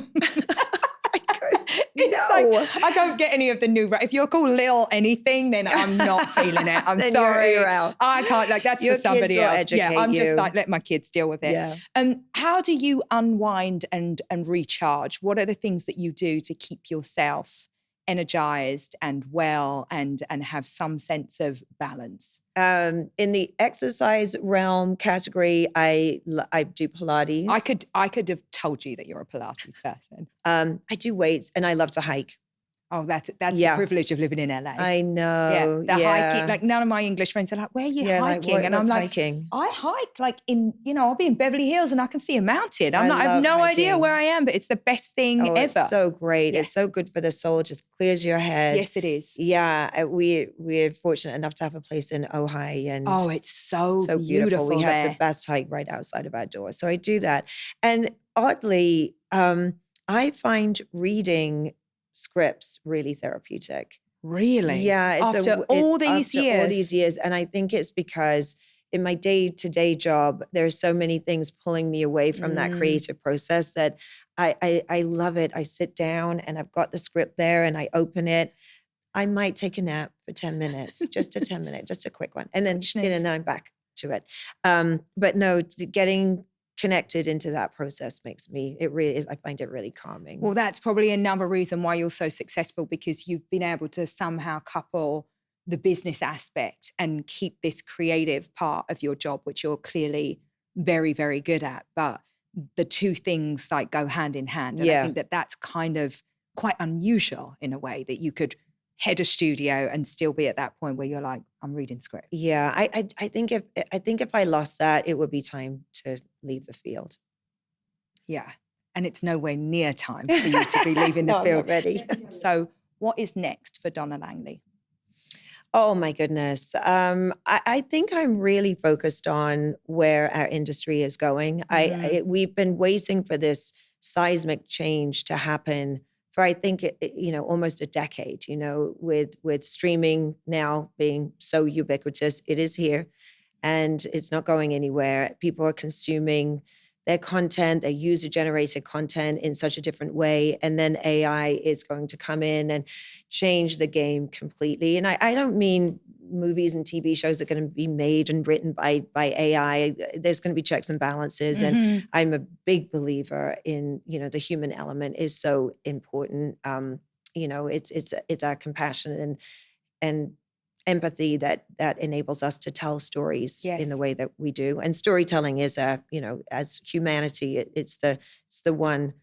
Like, I don't get any of the new rap. If you're called Lil anything, then I'm not feeling it. I'm sorry. You're out. I can't, like, that's Your for somebody else. I'm you. just like, let my kids deal with it. Yeah. How do you unwind and recharge? What are the things that you do to keep yourself energized and well and have some sense of balance? In the exercise realm category, I do Pilates. I could have told you that you're a Pilates person. I do weights and I love to hike. Oh, that's the privilege of living in LA. I know. Yeah, the hiking. Like none of my English friends are like, "Where are you hiking?" Like, and I'm like, hiking? "I hike like I'll be in Beverly Hills and I can see a mountain." I have no idea where I am, but it's the best thing ever. It's so great. Yeah. It's so good for the soul. Just clears your head. Yes, it is. Yeah, we're fortunate enough to have a place in Ojai, and it's so beautiful. We have the best hike right outside of our door, so I do that. And oddly, I find reading scripts really therapeutic. Really? Yeah. After all these years. And I think it's because in my day-to-day job, there's so many things pulling me away from that creative process that I love it. I sit down and I've got the script there and I open it. I might take a nap for 10 minutes, just a 10 minute, just a quick one. And then I'm back to it. But no, getting connected into that process makes me, I find it really calming. Well, that's probably another reason why you're so successful, because you've been able to somehow couple the business aspect and keep this creative part of your job, which you're clearly very, very good at. But the two things like go hand in hand. And I think that that's kind of quite unusual in a way, that you could head a studio and still be at that point where you're like, I'm reading scripts. Yeah, I think if I lost that, it would be time to leave the field. Yeah, and it's nowhere near time for you to be leaving the field. I'm not ready. So what is next for Donna Langley? Oh my goodness. I think I'm really focused on where our industry is going. We've been waiting for this seismic change to happen for, I think, almost a decade, with streaming now being so ubiquitous. It is here and it's not going anywhere. People are consuming their content, their user-generated content in such a different way. And then AI is going to come in and change the game completely. And I don't mean movies and TV shows are going to be made and written by AI. There's going to be checks and balances. And I'm a big believer in, the human element is so important. It's our compassion and empathy that enables us to tell stories in the way that we do. And storytelling is as humanity, it's the one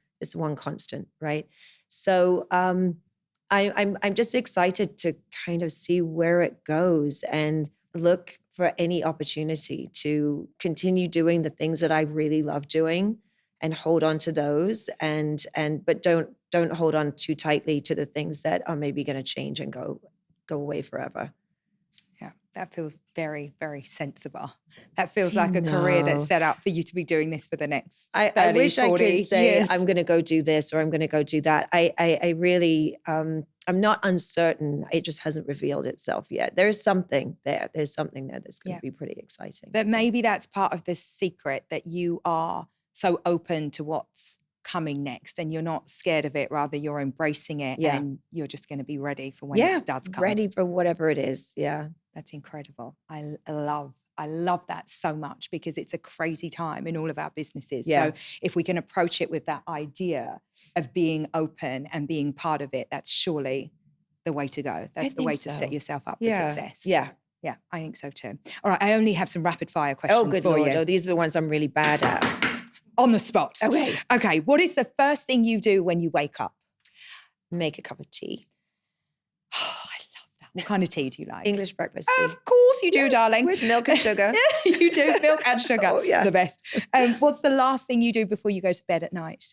constant, right? So I'm just excited to kind of see where it goes and look for any opportunity to continue doing the things that I really love doing and hold on to those but don't hold on too tightly to the things that are maybe going to change and go away forever. That feels very, very sensible. That feels like a career that's set up for you to be doing this for the next 30, I wish 40 I could say years. I'm going to go do this or I'm going to go do that. I really, I'm not uncertain. It just hasn't revealed itself yet. There's something there. There's something there that's going to be pretty exciting. But maybe that's part of the secret, that you are so open to what's coming next and you're not scared of it, rather you're embracing it and you're just going to be ready for when it does come. Ready for whatever it is. Yeah. That's incredible. I love that so much, because it's a crazy time in all of our businesses. Yeah. So if we can approach it with that idea of being open and being part of it, that's surely the way to go. That's the way to set yourself up for success. Yeah. Yeah, I think so too. All right, I only have some rapid fire questions for you. Oh, good Lord. Oh, these are the ones I'm really bad at. On the spot. Okay. What is the first thing you do when you wake up? Make a cup of tea. Oh, I love that. What kind of tea do you like? English breakfast tea. Of course you do, darling. With milk and sugar. You do, milk and sugar. Oh, yeah. The best. What's the last thing you do before you go to bed at night?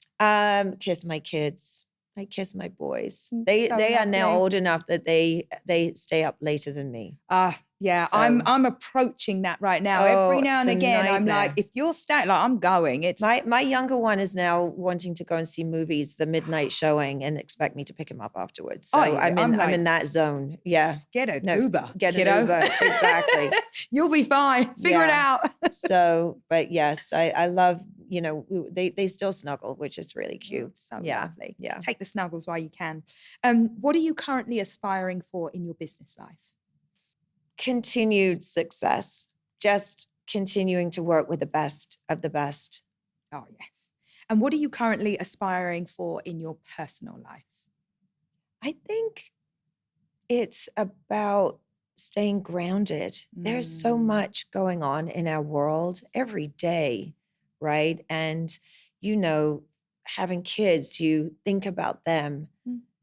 Kiss my kids. I kiss my boys. So They are now lovely. old enough that they stay up later than me. Yeah, So- I'm approaching that right now. Oh, Every now and it's a again, I'm nightmare. like, if you're staying, like I'm going. It's My younger one is now wanting to go and see movies, the midnight showing, and expect me to pick him up afterwards. So Oh, yeah, I'm in that zone. Yeah. get an No, Uber. Get you an know? Uber. Exactly. You'll be fine. Figure it Yeah. out. So, but yes, I love, they still snuggle, which is really cute. It's so Yeah, lovely. yeah. Take the snuggles while you can. What are you currently aspiring for in your business life? Continued success, just continuing to work with the best of the best. Oh, yes. And what are you currently aspiring for in your personal life? I think it's about staying grounded. There's so much going on in our world every day, right? And, having kids, you think about them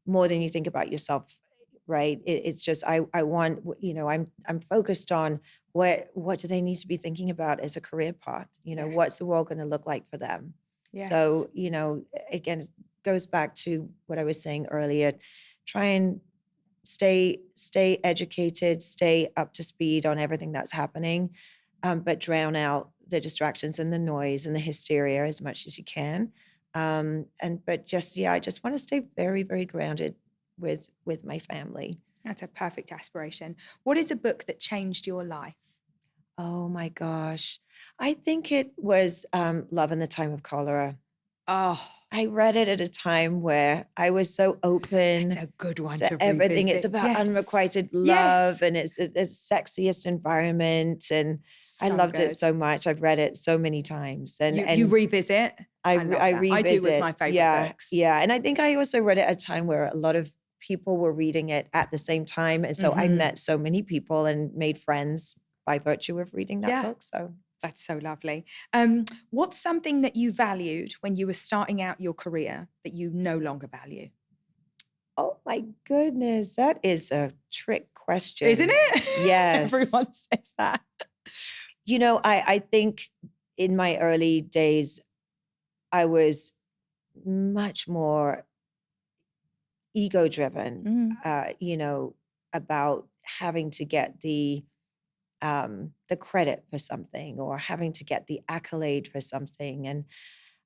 more than you think about yourself, right? It's just, I want, I'm focused on what do they need to be thinking about as a career path? What's the world going to look like for them? Yes. So, again, it goes back to what I was saying earlier. Try and stay educated, stay up to speed on everything that's happening, but drown out the distractions and the noise and the hysteria as much as you can. I just want to stay very, very grounded with my family. That's a perfect aspiration. What is a book that changed your life? Oh my gosh. I think it was Love in the Time of Cholera. Oh, I read it at a time where I was so open. it's a good one to to everything. revisit. It's about Yes. unrequited love, Yes. and it's the sexiest environment, and I So loved good. it so much. I've read it so many times, and You revisit? I love that. revisit. I do with my favorite books. Yeah, and I think I also read it at a time where a lot of people were reading it at the same time, and so I met so many people and made friends by virtue of reading that book. So that's so lovely. What's something that you valued when you were starting out your career that you no longer value? oh my goodness, that is a trick question, Isn't it? Yes, Everyone says that. I think in my early days, I was much more ego-driven, about having to get the credit for something or having to get the accolade for something. And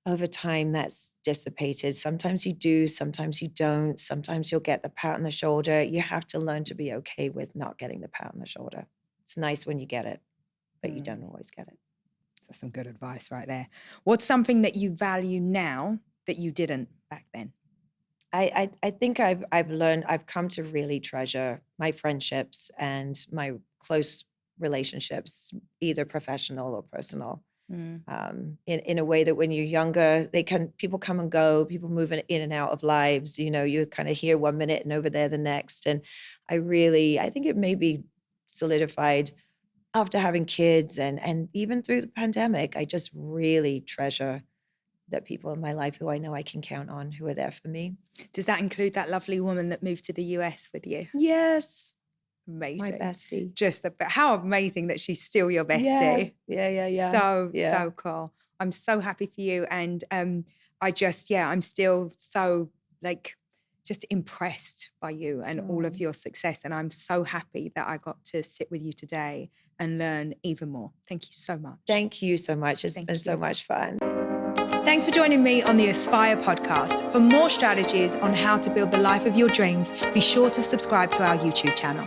over time, that's dissipated. Sometimes you do, sometimes you don't. Sometimes you'll get the pat on the shoulder. You have to learn to be okay with not getting the pat on the shoulder. It's nice when you get it, but you don't always get it. That's some good advice right there. What's something that you value now that you didn't back then? I think I've come to really treasure my friendships and my close relationships, either professional or personal. In a way that when you're younger, people come and go, people move in and out of lives. You're kind of here 1 minute and over there the next. And I think it may be solidified after having kids and even through the pandemic. I just really treasure the people in my life who I know I can count on, who are there for me. Does that include that lovely woman that moved to the US with you? Yes. Amazing. My bestie. How amazing that she's still your bestie. Yeah. So cool. I'm so happy for you. And I'm still so just impressed by you and all of your success. And I'm so happy that I got to sit with you today and learn even more. Thank you so much. Thank you so much. It's been so much fun. Thanks for joining me on the Aspire podcast. For more strategies on how to build the life of your dreams, be sure to subscribe to our YouTube channel.